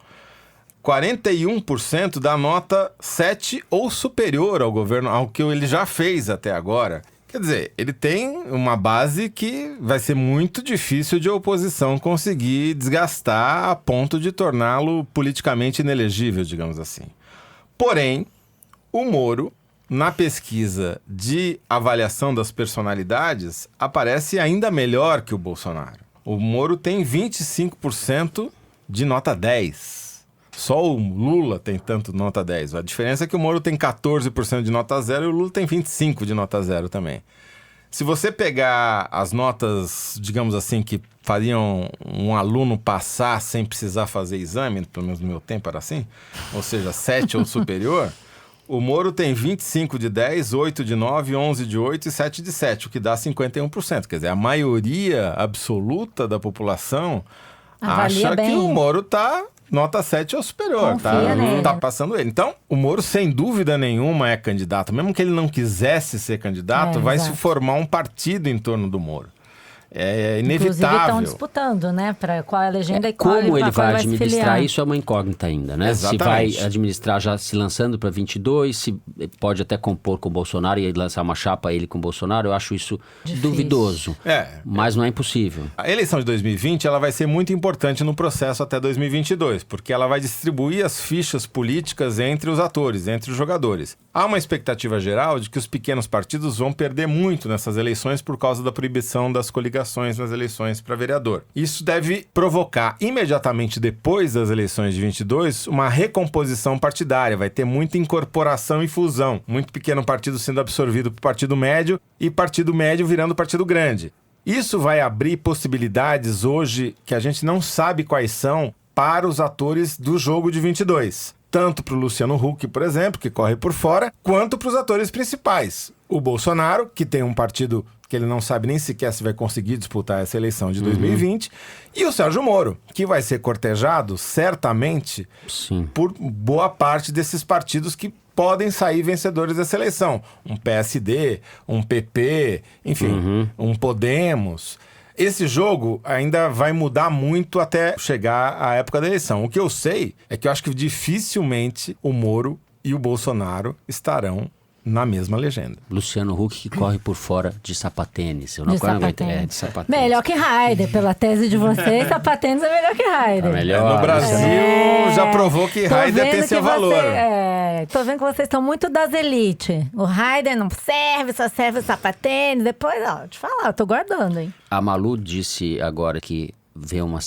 41% dá nota 7 ou superior ao governo, ao que ele já fez até agora. Quer dizer, ele tem uma base que vai ser muito difícil de oposição conseguir desgastar a ponto de torná-lo politicamente inelegível, digamos assim. Porém, o Moro, na pesquisa de avaliação das personalidades, aparece ainda melhor que o Bolsonaro. O Moro tem 25% de nota 10. Só o Lula tem tanto nota 10. A diferença é que o Moro tem 14% de nota 0 e o Lula tem 25% de nota 0 também. Se você pegar as notas, digamos assim, que fariam um aluno passar sem precisar fazer exame, pelo menos no meu tempo era assim, ou seja, 7 ou superior, o Moro tem 25 de 10, 8 de 9, 11 de 8 e 7 de 7, o que dá 51%. Quer dizer, a maioria absoluta da população Avalia acha bem. que o Moro tá nota 7 ou superior, Confia nele. tá passando ele. Então, o Moro, sem dúvida nenhuma, é candidato. Mesmo que ele não quisesse ser candidato, vai exato. se formar um partido em torno do Moro. é Inclusive inevitável. estão disputando, né? Para qual é a legenda e qual Como ele vai se administrar filiar. isso é uma incógnita ainda, né? Exatamente. Se vai administrar já se lançando para 22, se pode até compor com o Bolsonaro e lançar uma chapa ele com o Bolsonaro, eu acho isso Difícil. duvidoso. Mas não é impossível. A eleição de 2020 ela vai ser muito importante no processo até 2022, porque ela vai distribuir as fichas políticas entre os atores, entre os jogadores. Há uma expectativa geral de que os pequenos partidos vão perder muito nessas eleições por causa da proibição das coligações nas eleições para vereador. Isso deve provocar, imediatamente depois das eleições de 22, uma recomposição partidária. Vai ter muita incorporação e fusão. Muito pequeno partido sendo absorvido por partido médio e partido médio virando partido grande. Isso vai abrir possibilidades hoje que a gente não sabe quais são para os atores do jogo de 22. Tanto para o Luciano Huck, por exemplo, que corre por fora, quanto para os atores principais. O Bolsonaro, que tem um partido que ele não sabe nem sequer se vai conseguir disputar essa eleição de 2020, e o Sérgio Moro, que vai ser cortejado, certamente, por boa parte desses partidos que podem sair vencedores dessa eleição. Um PSD, um PP, enfim, um Podemos. Esse jogo ainda vai mudar muito até chegar à época da eleição. O que eu sei é que eu acho que dificilmente o Moro e o Bolsonaro estarão na mesma legenda. Luciano Huck que corre por fora de sapatênis. Eu não aguento. De sapatênis. Melhor que Haider, pela tese de vocês, sapatênis é melhor que Haider. Melhor. No Brasil já provou que Haider tem seu valor. Tô vendo que vocês estão muito das elites. O Haider não serve, só serve o sapatênis. Depois, te falar, eu tô guardando, hein? A Malu disse agora que vê um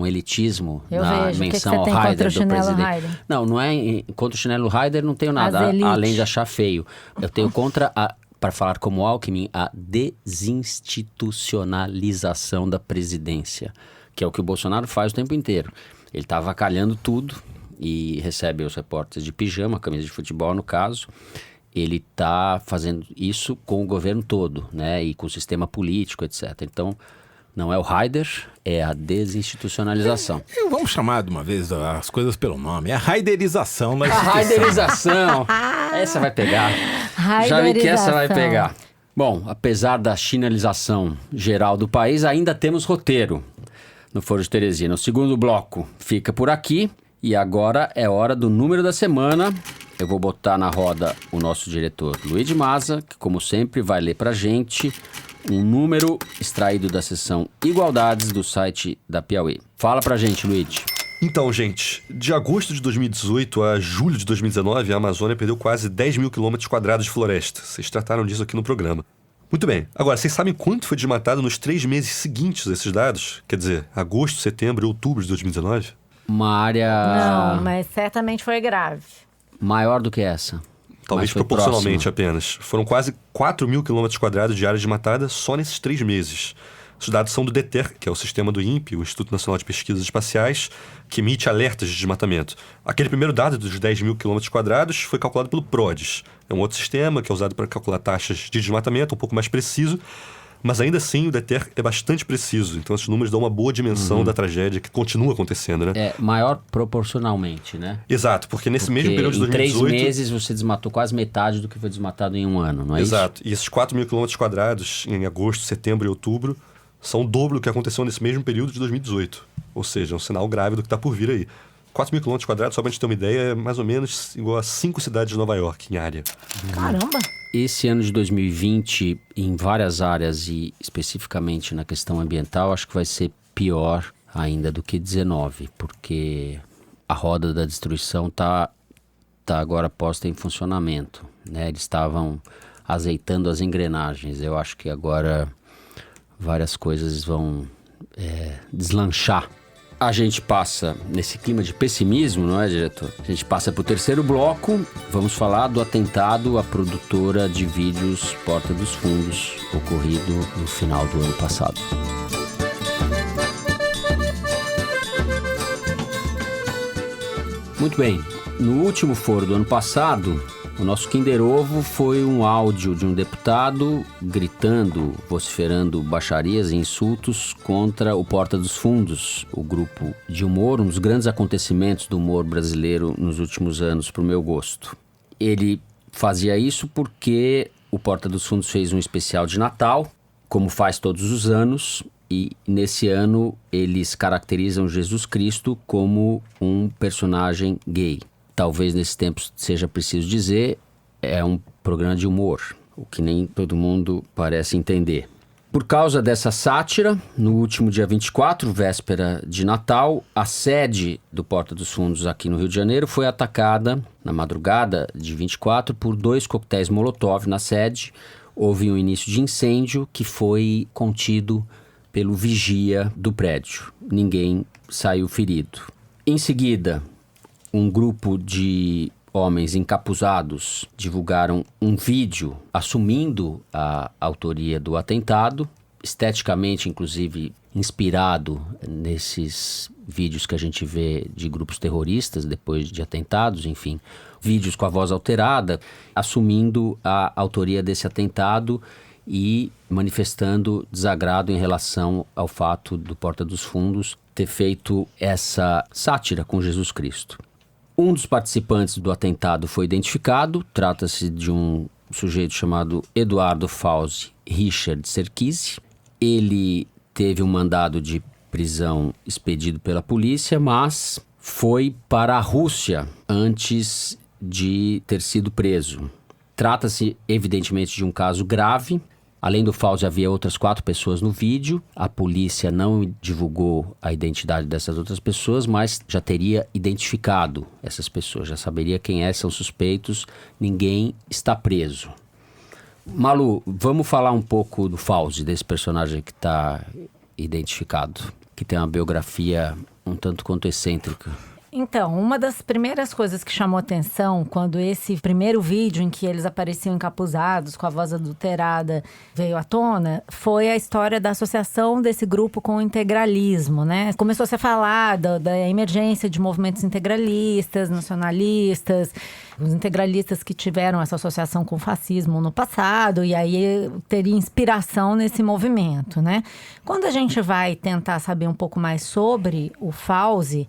elitismo eu na vejo. menção que você ao tem Haider contra o do presidente. Haider? Não é contra o chinelo Haider, não tenho nada, além de achar feio. Eu tenho contra, para falar como Alckmin, a desinstitucionalização da presidência, que é o que o Bolsonaro faz o tempo inteiro. Ele está avacalhando tudo e recebe os repórteres de pijama, camisa de futebol no caso. Ele está fazendo isso com o governo todo, né? E com o sistema político, etc. Então, não é o Haider, é a desinstitucionalização. Vamos chamar de uma vez as coisas pelo nome. É a Haiderização da A instituição. Haiderização. Essa vai pegar. Já vi que essa vai pegar. Bom, apesar da chinelização geral do país, ainda temos roteiro no Foro de Teresina. O segundo bloco fica por aqui e agora é hora do número da semana. Eu vou botar na roda o nosso diretor Luiz de Maza, que como sempre vai ler pra gente um número extraído da seção Igualdades do site da Piauí. Fala pra gente, Luiz. Então, gente, de agosto de 2018 a julho de 2019, a Amazônia perdeu quase 10 mil quilômetros quadrados de floresta. Vocês trataram disso aqui no programa. Muito bem. Agora, vocês sabem quanto foi desmatado nos 3 meses seguintes a esses dados? Quer dizer, agosto, setembro e outubro de 2019? Uma área... Não, mas certamente foi grave. Maior do que essa. Talvez proporcionalmente apenas. Foram quase 4 mil quilômetros quadrados de área desmatada só nesses 3 meses. Os dados são do DETER, que é o sistema do INPE, o Instituto Nacional de Pesquisas Espaciais, que emite alertas de desmatamento. Aquele primeiro dado dos 10 mil quilômetros quadrados foi calculado pelo PRODES. É um outro sistema que é usado para calcular taxas de desmatamento, um pouco mais preciso, mas ainda assim o DETER é bastante preciso. Então esses números dão uma boa dimensão da tragédia que continua acontecendo, né? É maior proporcionalmente, né? Exato, porque mesmo período de 2018... em 3 meses você desmatou quase metade do que foi desmatado em um ano, não é isso? Exato. E esses 4 mil quilômetros quadrados em agosto, setembro e outubro são o dobro do que aconteceu nesse mesmo período de 2018. Ou seja, é um sinal grave do que está por vir aí. 4 mil quilômetros quadrados, só para a gente ter uma ideia, é mais ou menos igual a 5 cidades de Nova York em área. Caramba! Esse ano de 2020, em várias áreas e especificamente na questão ambiental, acho que vai ser pior ainda do que 19, porque a roda da destruição tá agora posta em funcionamento, né? Eles estavam azeitando as engrenagens. Eu acho que agora várias coisas vão deslanchar. A gente passa nesse clima de pessimismo, não é, diretor? A gente passa para o terceiro bloco. Vamos falar do atentado à produtora de vídeos Porta dos Fundos, ocorrido no final do ano passado. Muito bem. No último foro do ano passado, o nosso Kinder Ovo foi um áudio de um deputado gritando, vociferando baixarias e insultos contra o Porta dos Fundos, o grupo de humor, um dos grandes acontecimentos do humor brasileiro nos últimos anos, para o meu gosto. Ele fazia isso porque o Porta dos Fundos fez um especial de Natal como faz todos os anos, e nesse ano eles caracterizam Jesus Cristo como um personagem gay. Talvez nesses tempos seja preciso dizer, é um programa de humor, o que nem todo mundo parece entender. Por causa dessa sátira, no último dia 24, véspera de Natal, a sede do Porta dos Fundos aqui no Rio de Janeiro foi atacada na madrugada de 24 por 2 coquetéis Molotov na sede. Houve um início de incêndio que foi contido pelo vigia do prédio. Ninguém saiu ferido. Em seguida, um grupo de homens encapuzados divulgaram um vídeo assumindo a autoria do atentado, esteticamente, inclusive, inspirado nesses vídeos que a gente vê de grupos terroristas depois de atentados, enfim, vídeos com a voz alterada, assumindo a autoria desse atentado e manifestando desagrado em relação ao fato do Porta dos Fundos ter feito essa sátira com Jesus Cristo. Um dos participantes do atentado foi identificado, trata-se de um sujeito chamado Eduardo Fauzi Richard Serkisi. Ele teve um mandado de prisão expedido pela polícia, mas foi para a Rússia antes de ter sido preso. Trata-se, evidentemente, de um caso grave. Além do Fauzi, havia outras 4 pessoas no vídeo. A polícia não divulgou a identidade dessas outras pessoas, mas já teria identificado essas pessoas, já saberia quem são suspeitos. Ninguém está preso. Malu, vamos falar um pouco do Fauzi, desse personagem que está identificado, que tem uma biografia um tanto quanto excêntrica. Então, uma das primeiras coisas que chamou atenção quando esse primeiro vídeo em que eles apareciam encapuzados, com a voz adulterada, veio à tona, foi a história da associação desse grupo com o integralismo, né? Começou-se a falar da emergência de movimentos integralistas, nacionalistas, os integralistas que tiveram essa associação com o fascismo no passado, e aí teria inspiração nesse movimento, né? Quando a gente vai tentar saber um pouco mais sobre o Fauzi,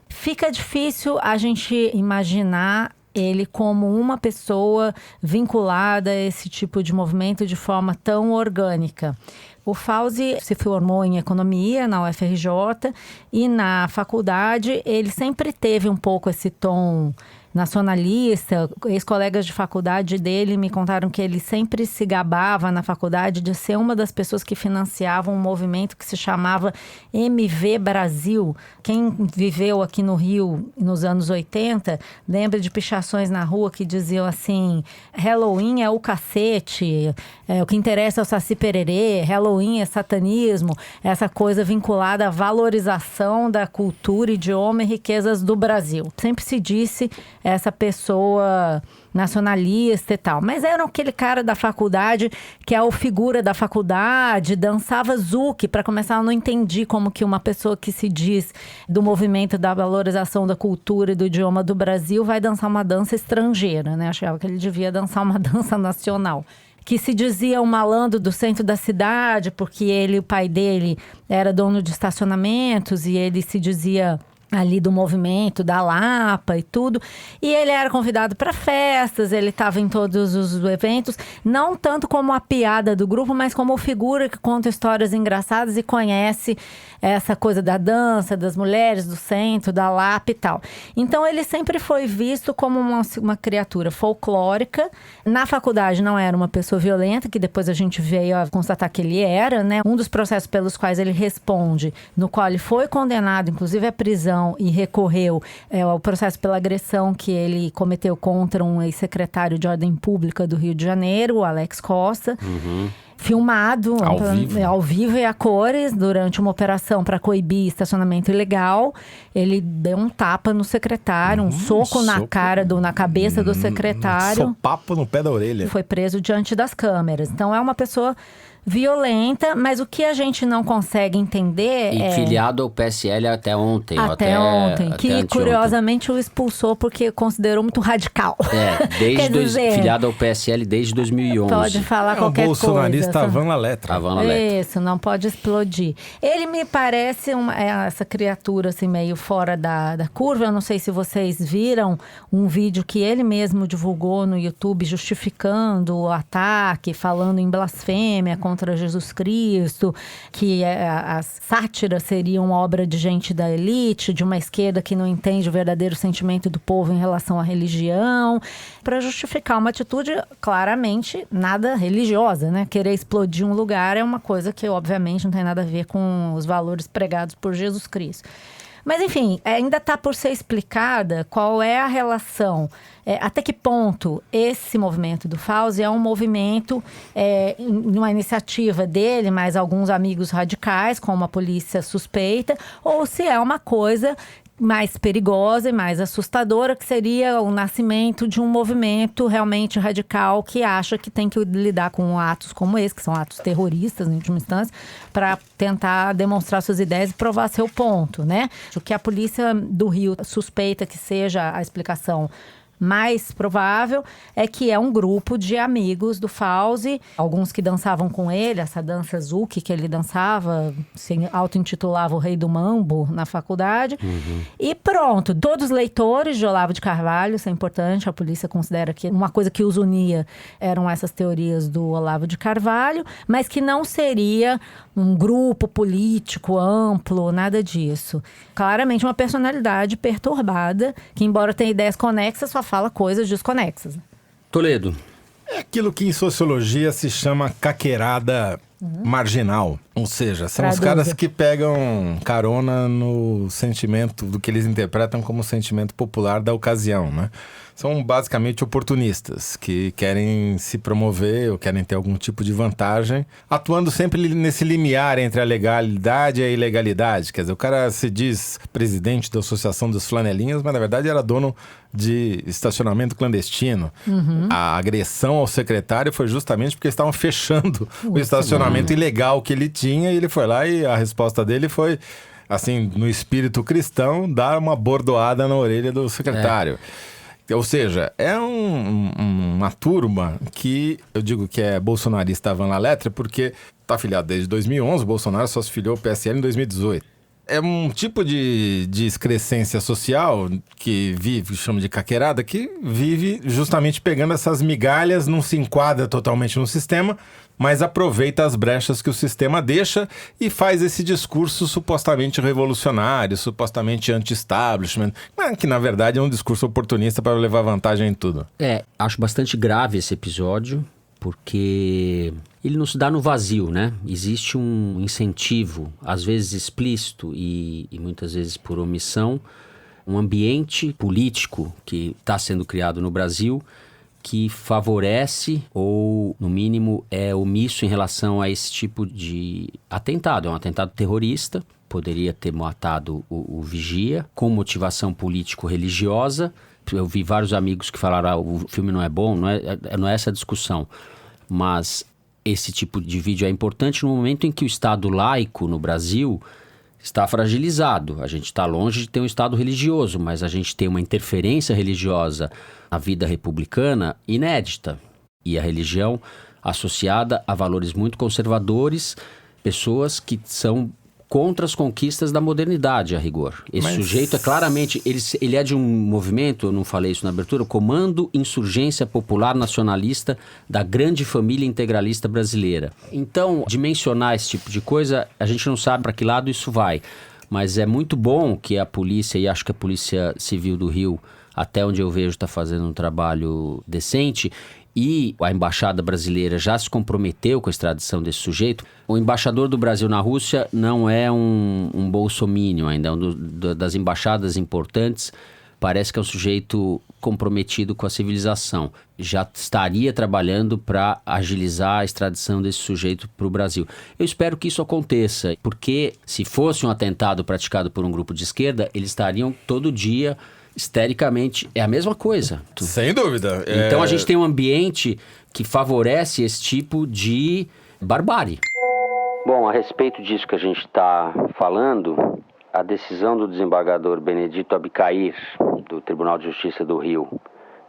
fica difícil a gente imaginar ele como uma pessoa vinculada a esse tipo de movimento de forma tão orgânica. O Fauzi se formou em economia na UFRJ e na faculdade ele sempre teve um pouco esse tom nacionalista. Ex-colegas de faculdade dele me contaram que ele sempre se gabava na faculdade de ser uma das pessoas que financiavam um movimento que se chamava MV Brasil. Quem viveu aqui no Rio nos anos 80 lembra de pichações na rua que diziam assim: Halloween é o cacete, o que interessa é o Saci Pererê, Halloween é satanismo, essa coisa vinculada à valorização da cultura, idioma e riquezas do Brasil. Sempre se disse essa pessoa nacionalista e tal. Mas era aquele cara da faculdade que é o figura da faculdade, dançava zouk. Para começar, eu não entendi como que uma pessoa que se diz do movimento da valorização da cultura e do idioma do Brasil vai dançar uma dança estrangeira, né? Achava que ele devia dançar uma dança nacional. Que se dizia um malandro do centro da cidade, porque o pai dele era dono de estacionamentos e ele se dizia ali do movimento da Lapa e tudo, e ele era convidado para festas, ele estava em todos os eventos, não tanto como a piada do grupo, mas como figura que conta histórias engraçadas e conhece essa coisa da dança, das mulheres do centro, da Lapa e tal. Então ele sempre foi visto como uma criatura folclórica. Na faculdade não era uma pessoa violenta, que depois a gente veio a constatar que ele era, né? Um dos processos pelos quais ele responde, no qual ele foi condenado, inclusive à prisão, e recorreu ao processo pela agressão que ele cometeu contra um ex-secretário de Ordem Pública do Rio de Janeiro, o Alex Costa. Filmado ao vivo e a cores durante uma operação para coibir estacionamento ilegal. Ele deu um tapa no secretário, um soco na cabeça do secretário. Sopapo no pé da orelha. Foi preso diante das câmeras. Então é uma pessoa violenta, mas o que a gente não consegue entender e filiado ao PSL até ontem. Até ontem, que curiosamente o expulsou porque considerou muito radical. Filiado ao PSL desde 2011. Pode falar qualquer coisa. O bolsonarista Van Letra. Isso, não pode explodir. Ele me parece essa criatura assim meio fora da curva. Eu não sei se vocês viram um vídeo que ele mesmo divulgou no YouTube justificando o ataque, falando em blasfêmia contra contra Jesus Cristo, que as sátiras seriam obra de gente da elite, de uma esquerda que não entende o verdadeiro sentimento do povo em relação à religião, para justificar uma atitude claramente nada religiosa, né? Querer explodir um lugar é uma coisa que, obviamente, não tem nada a ver com os valores pregados por Jesus Cristo. Mas, enfim, ainda está por ser explicada qual é a relação, até que ponto esse movimento do Fauzi é um movimento, uma iniciativa dele, mais alguns amigos radicais, como a polícia suspeita, ou se é uma coisa mais perigosa e mais assustadora, que seria o nascimento de um movimento realmente radical que acha que tem que lidar com atos como esse, que são atos terroristas, em última instância, para tentar demonstrar suas ideias e provar seu ponto, né? O que a polícia do Rio suspeita que seja a explicação mais provável é que é um grupo de amigos do Fauzi, alguns que dançavam com ele, essa dança Zouk que ele dançava, se auto-intitulava o Rei do Mambo na faculdade. E pronto, todos leitores de Olavo de Carvalho, isso é importante, a polícia considera que uma coisa que os unia eram essas teorias do Olavo de Carvalho, mas que não seria um grupo político amplo, nada disso. Claramente uma personalidade perturbada, que embora tenha ideias conexas, só fala coisas desconexas. Toledo. É aquilo que em sociologia se chama caquerada marginal. Ou seja, são os caras que pegam carona no sentimento do que eles interpretam como sentimento popular da ocasião, né? São basicamente oportunistas que querem se promover ou querem ter algum tipo de vantagem, atuando sempre nesse limiar entre a legalidade e a ilegalidade. Quer dizer, o cara se diz presidente da Associação dos Flanelinhas, mas na verdade era dono de estacionamento clandestino. A agressão ao secretário foi justamente porque estavam fechando o estacionamento ilegal que ele tinha, e ele foi lá e a resposta dele foi, assim, no espírito cristão, dar uma bordoada na orelha do secretário. Ou seja, é uma turma que eu digo que é bolsonarista avant la lettre, porque está afiliado desde 2011, o Bolsonaro só se filiou ao PSL em 2018. É um tipo de excrescência social que vive, chama de caquerada, que vive justamente pegando essas migalhas, não se enquadra totalmente no sistema, mas aproveita as brechas que o sistema deixa e faz esse discurso supostamente revolucionário, supostamente anti-establishment, mas que na verdade é um discurso oportunista para levar vantagem em tudo. Acho bastante grave esse episódio, porque ele não se dá no vazio, né? Existe um incentivo, às vezes explícito e muitas vezes por omissão, um ambiente político que está sendo criado no Brasil que favorece ou, no mínimo, é omisso em relação a esse tipo de atentado. É um atentado terrorista, poderia ter matado o vigia, com motivação político-religiosa. Eu vi vários amigos que falaram, o filme não é bom, não é essa a discussão. Mas esse tipo de vídeo é importante no momento em que o Estado laico no Brasil está fragilizado. A gente está longe de ter um Estado religioso, mas a gente tem uma interferência religiosa na vida republicana inédita. E a religião associada a valores muito conservadores, pessoas que são contra as conquistas da modernidade, a rigor. Esse sujeito é claramente... Ele é de um movimento, eu não falei isso na abertura, Comando Insurgência Popular Nacionalista da grande família integralista brasileira. Então, dimensionar esse tipo de coisa, a gente não sabe para que lado isso vai. Mas é muito bom que a polícia, e acho que a Polícia Civil do Rio, até onde eu vejo, está fazendo um trabalho decente, e a embaixada brasileira já se comprometeu com a extradição desse sujeito. O embaixador do Brasil na Rússia não é um bolsominion ainda, é das embaixadas importantes. Parece que é um sujeito comprometido com a civilização. Já estaria trabalhando para agilizar a extradição desse sujeito para o Brasil. Eu espero que isso aconteça, porque se fosse um atentado praticado por um grupo de esquerda, eles estariam todo dia... histericamente, é a mesma coisa. Sem dúvida. Então a gente tem um ambiente que favorece esse tipo de barbárie. Bom, a respeito disso que a gente está falando, a decisão do desembargador Benedito Abicair, do Tribunal de Justiça do Rio,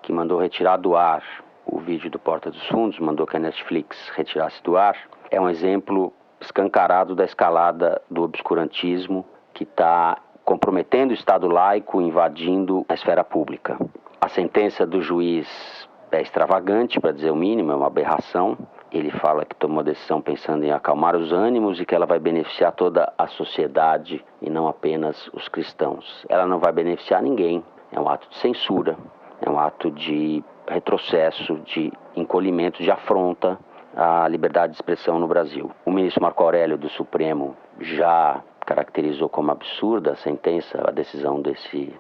que mandou retirar do ar o vídeo do Porta dos Fundos, mandou que a Netflix retirasse do ar, é um exemplo escancarado da escalada do obscurantismo que está comprometendo o Estado laico, invadindo a esfera pública. A sentença do juiz é extravagante, para dizer o mínimo, é uma aberração. Ele fala que tomou a decisão pensando em acalmar os ânimos e que ela vai beneficiar toda a sociedade e não apenas os cristãos. Ela não vai beneficiar ninguém. É um ato de censura, é um ato de retrocesso, de encolhimento, de afronta à liberdade de expressão no Brasil. O ministro Marco Aurélio do Supremo já caracterizou como absurda a sentença, a decisão desse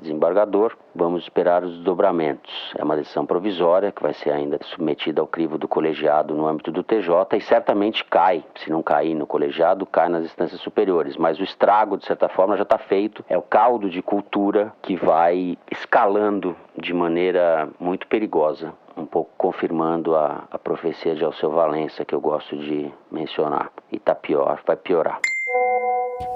desembargador. Vamos esperar os desdobramentos. É uma decisão provisória que vai ser ainda submetida ao crivo do colegiado no âmbito do TJ e certamente cai. Se não cair no colegiado, cai nas instâncias superiores. Mas o estrago, de certa forma, já está feito. É o caldo de cultura que vai escalando de maneira muito perigosa, um pouco confirmando a profecia de Alceu Valença, que eu gosto de mencionar. E tá pior, vai piorar.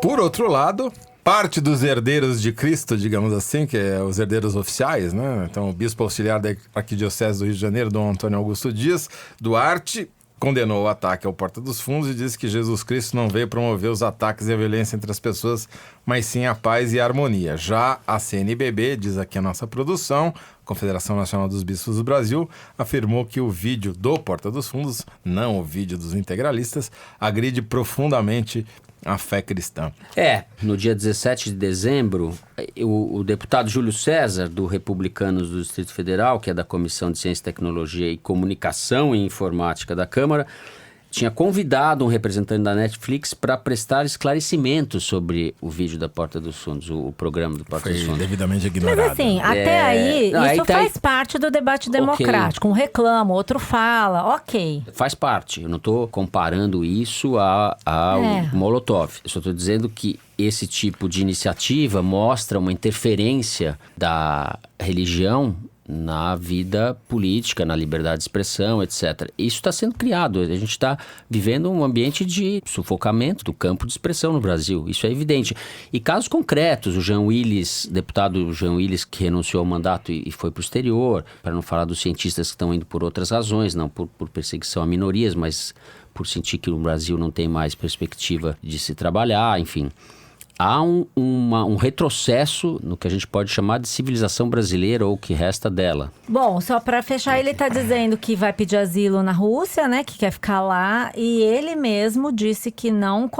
Por outro lado, parte dos herdeiros de Cristo, digamos assim, que é os herdeiros oficiais, né? Então, o bispo auxiliar da Arquidiocese do Rio de Janeiro, Dom Antônio Augusto Dias Duarte, condenou o ataque ao Porta dos Fundos e disse que Jesus Cristo não veio promover os ataques e a violência entre as pessoas, mas sim a paz e a harmonia. Já a CNBB, diz aqui a nossa produção, Confederação Nacional dos Bispos do Brasil, afirmou que o vídeo do Porta dos Fundos, não o vídeo dos integralistas, agride profundamente a fé cristã. No dia 17 de dezembro, o deputado Júlio César, do Republicanos do Distrito Federal, que é da Comissão de Ciência, Tecnologia e Comunicação e Informática da Câmara, tinha convidado um representante da Netflix para prestar esclarecimentos sobre o vídeo da Porta dos Fundos, o programa do Porta dos Fundos. Foi devidamente ignorado. Mas assim, até aí, isso faz parte do debate democrático. Um reclama, outro fala, ok. Faz parte. Eu não estou comparando isso ao Molotov. Eu só estou dizendo que esse tipo de iniciativa mostra uma interferência da religião na vida política, na liberdade de expressão, etc. Isso está sendo criado. A gente está vivendo um ambiente de sufocamento do campo de expressão no Brasil. Isso é evidente. E casos concretos, o Jean Willis, deputado Jean Willis, que renunciou ao mandato e foi para o exterior, para não falar dos cientistas que estão indo por outras razões, não por perseguição a minorias, mas por sentir que o Brasil não tem mais perspectiva de se trabalhar, enfim. Há um retrocesso no que a gente pode chamar de civilização brasileira ou o que resta dela. Bom, só para fechar, ele está dizendo que vai pedir asilo na Rússia, né? Que quer ficar lá. E ele mesmo disse que não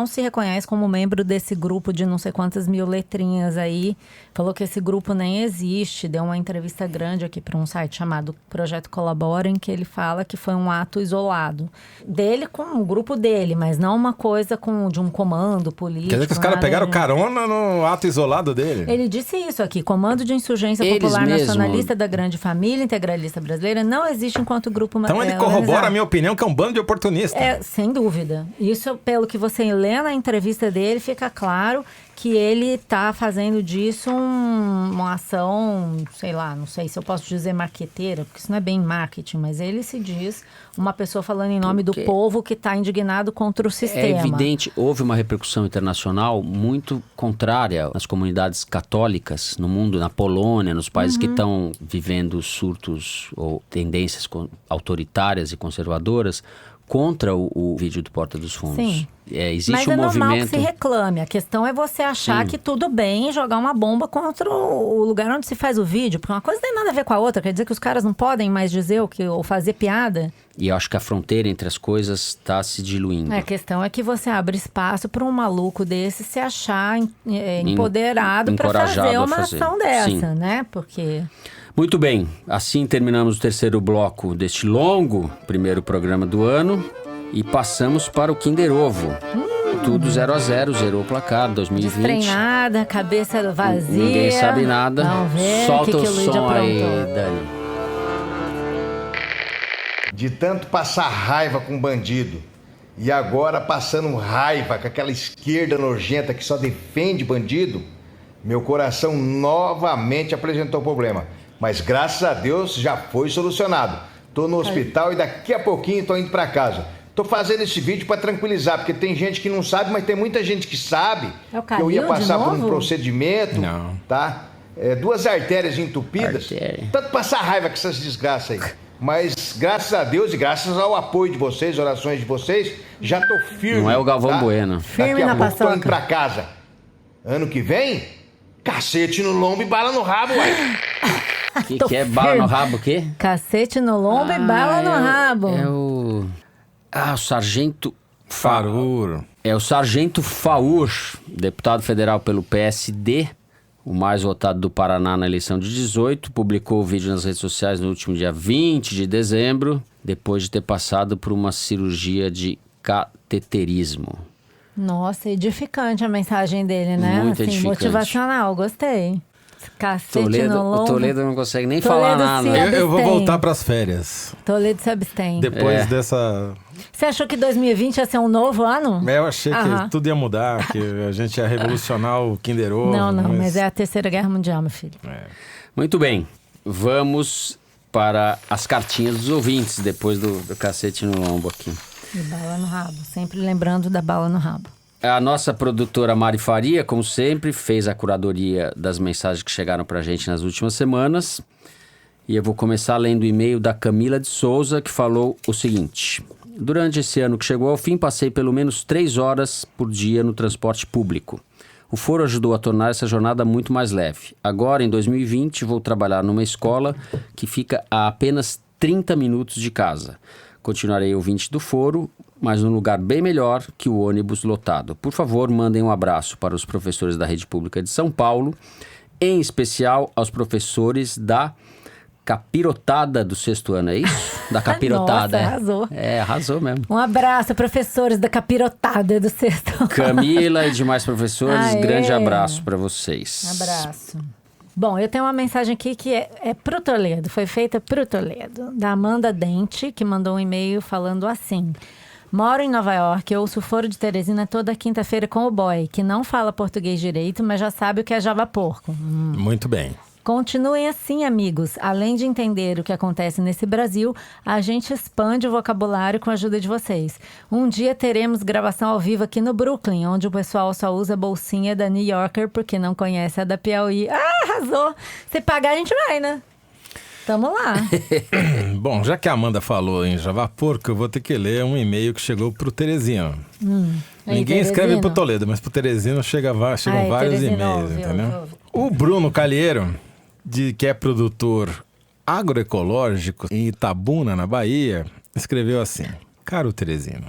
se reconhece como membro desse grupo de não sei quantas mil letrinhas aí. Falou que esse grupo nem existe. Deu uma entrevista grande aqui para um site chamado Projeto Colabora, em que ele fala que foi um ato isolado. Dele com o grupo dele, mas não uma coisa de um comando político. Quer dizer que os caras pegaram carona no ato isolado dele? Ele disse isso aqui. Comando de Insurgência Popular Nacionalista da Grande Família Integralista Brasileira não existe enquanto grupo Então ele corrobora a minha opinião que é um bando de oportunistas. Sem dúvida. Isso, pelo que você lê na entrevista dele, fica claro que ele está fazendo disso uma ação, sei lá, não sei se eu posso dizer marqueteira, porque isso não é bem marketing, mas ele se diz uma pessoa falando em nome do povo que está indignado contra o sistema. É evidente, houve uma repercussão internacional muito contrária nas comunidades católicas no mundo, na Polônia, nos países que estão vivendo surtos ou tendências autoritárias e conservadoras, contra o vídeo do Porta dos Fundos. Sim. Existe mas um normal movimento que se reclame. A questão é você achar que tudo bem jogar uma bomba contra o lugar onde se faz o vídeo. Porque uma coisa não tem nada a ver com a outra. Quer dizer que os caras não podem mais dizer ou fazer piada. E eu acho que a fronteira entre as coisas está se diluindo. A questão é que você abre espaço para um maluco desse se achar empoderado para fazer uma ação dessa, né? Porque... Muito bem, assim terminamos o terceiro bloco deste longo primeiro programa do ano e passamos para o Kinder Ovo. Tudo 0-0, zerou o placar, 2020. Destreinada, cabeça vazia. Ninguém sabe nada. Solta o som aí, Dani. De tanto passar raiva com bandido e agora passando raiva com aquela esquerda nojenta que só defende bandido, meu coração novamente apresentou problema. Mas graças a Deus já foi solucionado. Tô no hospital e daqui a pouquinho tô indo para casa. Tô fazendo esse vídeo para tranquilizar, porque tem gente que não sabe, mas tem muita gente que sabe que eu ia passar por um procedimento, tá? 2 artérias entupidas. Tanto passar raiva com essas desgraças aí. Mas graças a Deus e graças ao apoio de vocês, orações de vocês, já tô firme. Não é o Galvão Bueno. Firme daqui a na pouco tô indo pra casa. Ano que vem, cacete no lombo e bala no rabo, ué. Que é bala no rabo, o quê? Cacete no lombo e bala no rabo. É o Sargento Faur. É o Sargento Faur, deputado federal pelo PSD, o mais votado do Paraná na eleição de 18, publicou o vídeo nas redes sociais no último dia 20 de dezembro, depois de ter passado por uma cirurgia de cateterismo. Nossa, edificante a mensagem dele, né? Muito edificante. Motivacional, gostei. Cacete no lombo. O Toledo não consegue nem falar nada. Eu vou voltar pras férias. Toledo se abstém. Depois dessa... Você achou que 2020 ia ser um novo ano? Eu achei que tudo ia mudar, que a gente ia revolucionar o Kinder Ovo. Não, mas é a Terceira Guerra Mundial, meu filho. Muito bem, vamos para as cartinhas dos ouvintes, depois do cacete no lombo aqui. E bala no rabo, sempre lembrando da bala no rabo. A nossa produtora Mari Faria, como sempre, fez a curadoria das mensagens que chegaram pra gente nas últimas semanas. E eu vou começar lendo o e-mail da Camila de Souza, que falou o seguinte: durante esse ano que chegou ao fim, passei pelo menos 3 horas por dia no transporte público. O foro ajudou a tornar essa jornada muito mais leve. Agora, em 2020, vou trabalhar numa escola que fica a apenas 30 minutos de casa. Continuarei ouvinte do foro, mas num lugar bem melhor que o ônibus lotado. Por favor, mandem um abraço para os professores da Rede Pública de São Paulo, em especial aos professores da capirotada do 6º ano, é isso? Da capirotada. Nossa, arrasou. Arrasou mesmo. Um abraço, professores da capirotada do 6º. Camila e demais professores, grande abraço para vocês. Abraço. Bom, eu tenho uma mensagem aqui que é pro Toledo, foi feita pro Toledo, da Amanda Dente, que mandou um e-mail falando assim: moro em Nova York, ouço o Foro de Teresina toda quinta-feira com o boy, que não fala português direito, mas já sabe o que é Java Porco. Muito bem. Continuem assim, amigos. Além de entender o que acontece nesse Brasil, a gente expande o vocabulário com a ajuda de vocês. Um dia teremos gravação ao vivo aqui no Brooklyn, onde o pessoal só usa a bolsinha da New Yorker porque não conhece a da Piauí. Arrasou! Se pagar, a gente vai, né? Tamo lá. Bom, já que a Amanda falou em Java Porco, eu vou ter que ler um e-mail que chegou pro Teresino. Ninguém escreve pro Toledo, mas pro Teresino chegam vários e-mails, entendeu? O Bruno Calheiro, que é produtor agroecológico em Itabuna, na Bahia, escreveu assim: caro Teresino,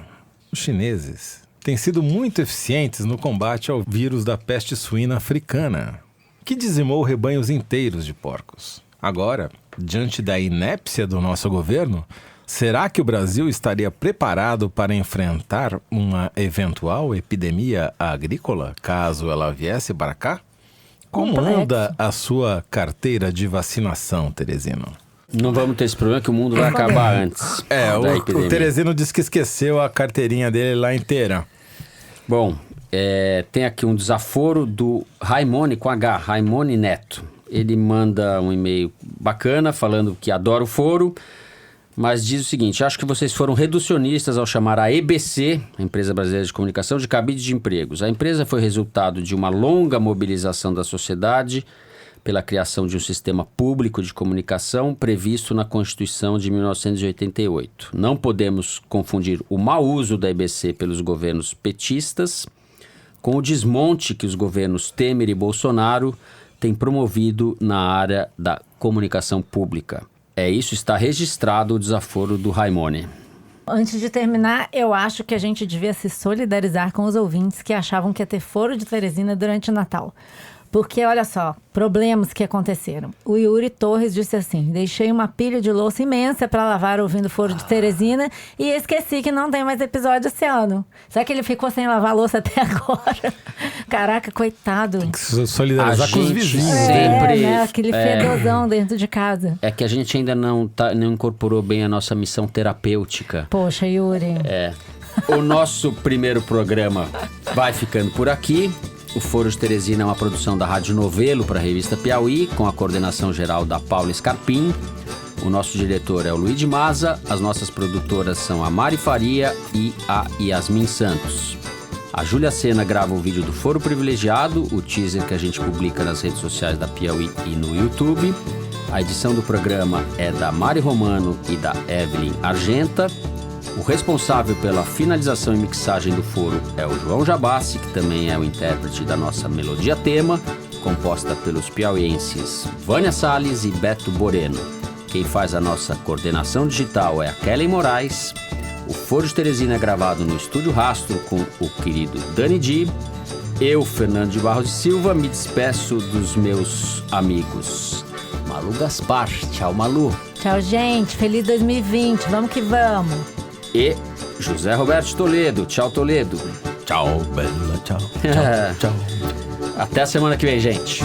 os chineses têm sido muito eficientes no combate ao vírus da peste suína africana, que dizimou rebanhos inteiros de porcos. Agora, diante da inépcia do nosso governo, será que o Brasil estaria preparado para enfrentar uma eventual epidemia agrícola, caso ela viesse para cá? Como anda a sua carteira de vacinação, Teresino? Não vamos ter esse problema, que o mundo vai acabar antes da epidemia. O Teresino disse que esqueceu a carteirinha dele lá inteira. Bom, tem aqui um desaforo do Raimone, com H, Raimone Neto. Ele manda um e-mail bacana, falando que adora o foro, mas diz o seguinte: acho que vocês foram reducionistas ao chamar a EBC, a Empresa Brasileira de Comunicação, de cabide de empregos. A empresa foi resultado de uma longa mobilização da sociedade pela criação de um sistema público de comunicação previsto na Constituição de 1988. Não podemos confundir o mau uso da EBC pelos governos petistas com o desmonte que os governos Temer e Bolsonaro têm promovido na área da comunicação pública. Isso está registrado o desaforo do Raimone. Antes de terminar, eu acho que a gente devia se solidarizar com os ouvintes que achavam que ia ter Foro de Teresina durante o Natal. Porque, olha só, problemas que aconteceram. O Yuri Torres disse assim: deixei uma pilha de louça imensa para lavar ouvindo Foro de Teresina e esqueci que não tem mais episódio esse ano. Será que ele ficou sem lavar louça até agora? Caraca, coitado. Tem que se solidarizar com os vizinhos. Sempre, né? Aquele fedozão dentro de casa. É que a gente ainda não incorporou bem a nossa missão terapêutica. Poxa, Yuri. O nosso primeiro programa vai ficando por aqui. O Foro de Teresina é uma produção da Rádio Novelo para a revista Piauí, com a coordenação geral da Paula Scarpim. O nosso diretor é o Luiz de Maza. As nossas produtoras são a Mari Faria e a Yasmin Santos. A Júlia Sena grava o vídeo do Foro Privilegiado, o teaser que a gente publica nas redes sociais da Piauí e no YouTube. A edição do programa é da Mari Romano e da Evelyn Argenta. O responsável pela finalização e mixagem do foro é o João Jabassi, que também é o intérprete da nossa melodia tema. composta pelos piauienses Vânia Salles e Beto Boreno. Quem faz a nossa coordenação digital é a Kellen Moraes. O Foro de Teresina é gravado no Estúdio Rastro com o querido Dani Di. Eu, Fernando de Barros de Silva, me despeço dos meus amigos. Malu Gaspar. Tchau, Malu. Tchau, gente. Feliz 2020. Vamos que vamos. E José Roberto Toledo. Tchau, Toledo. Tchau, Bela. Tchau. Tchau. Tchau. Até a semana que vem, gente.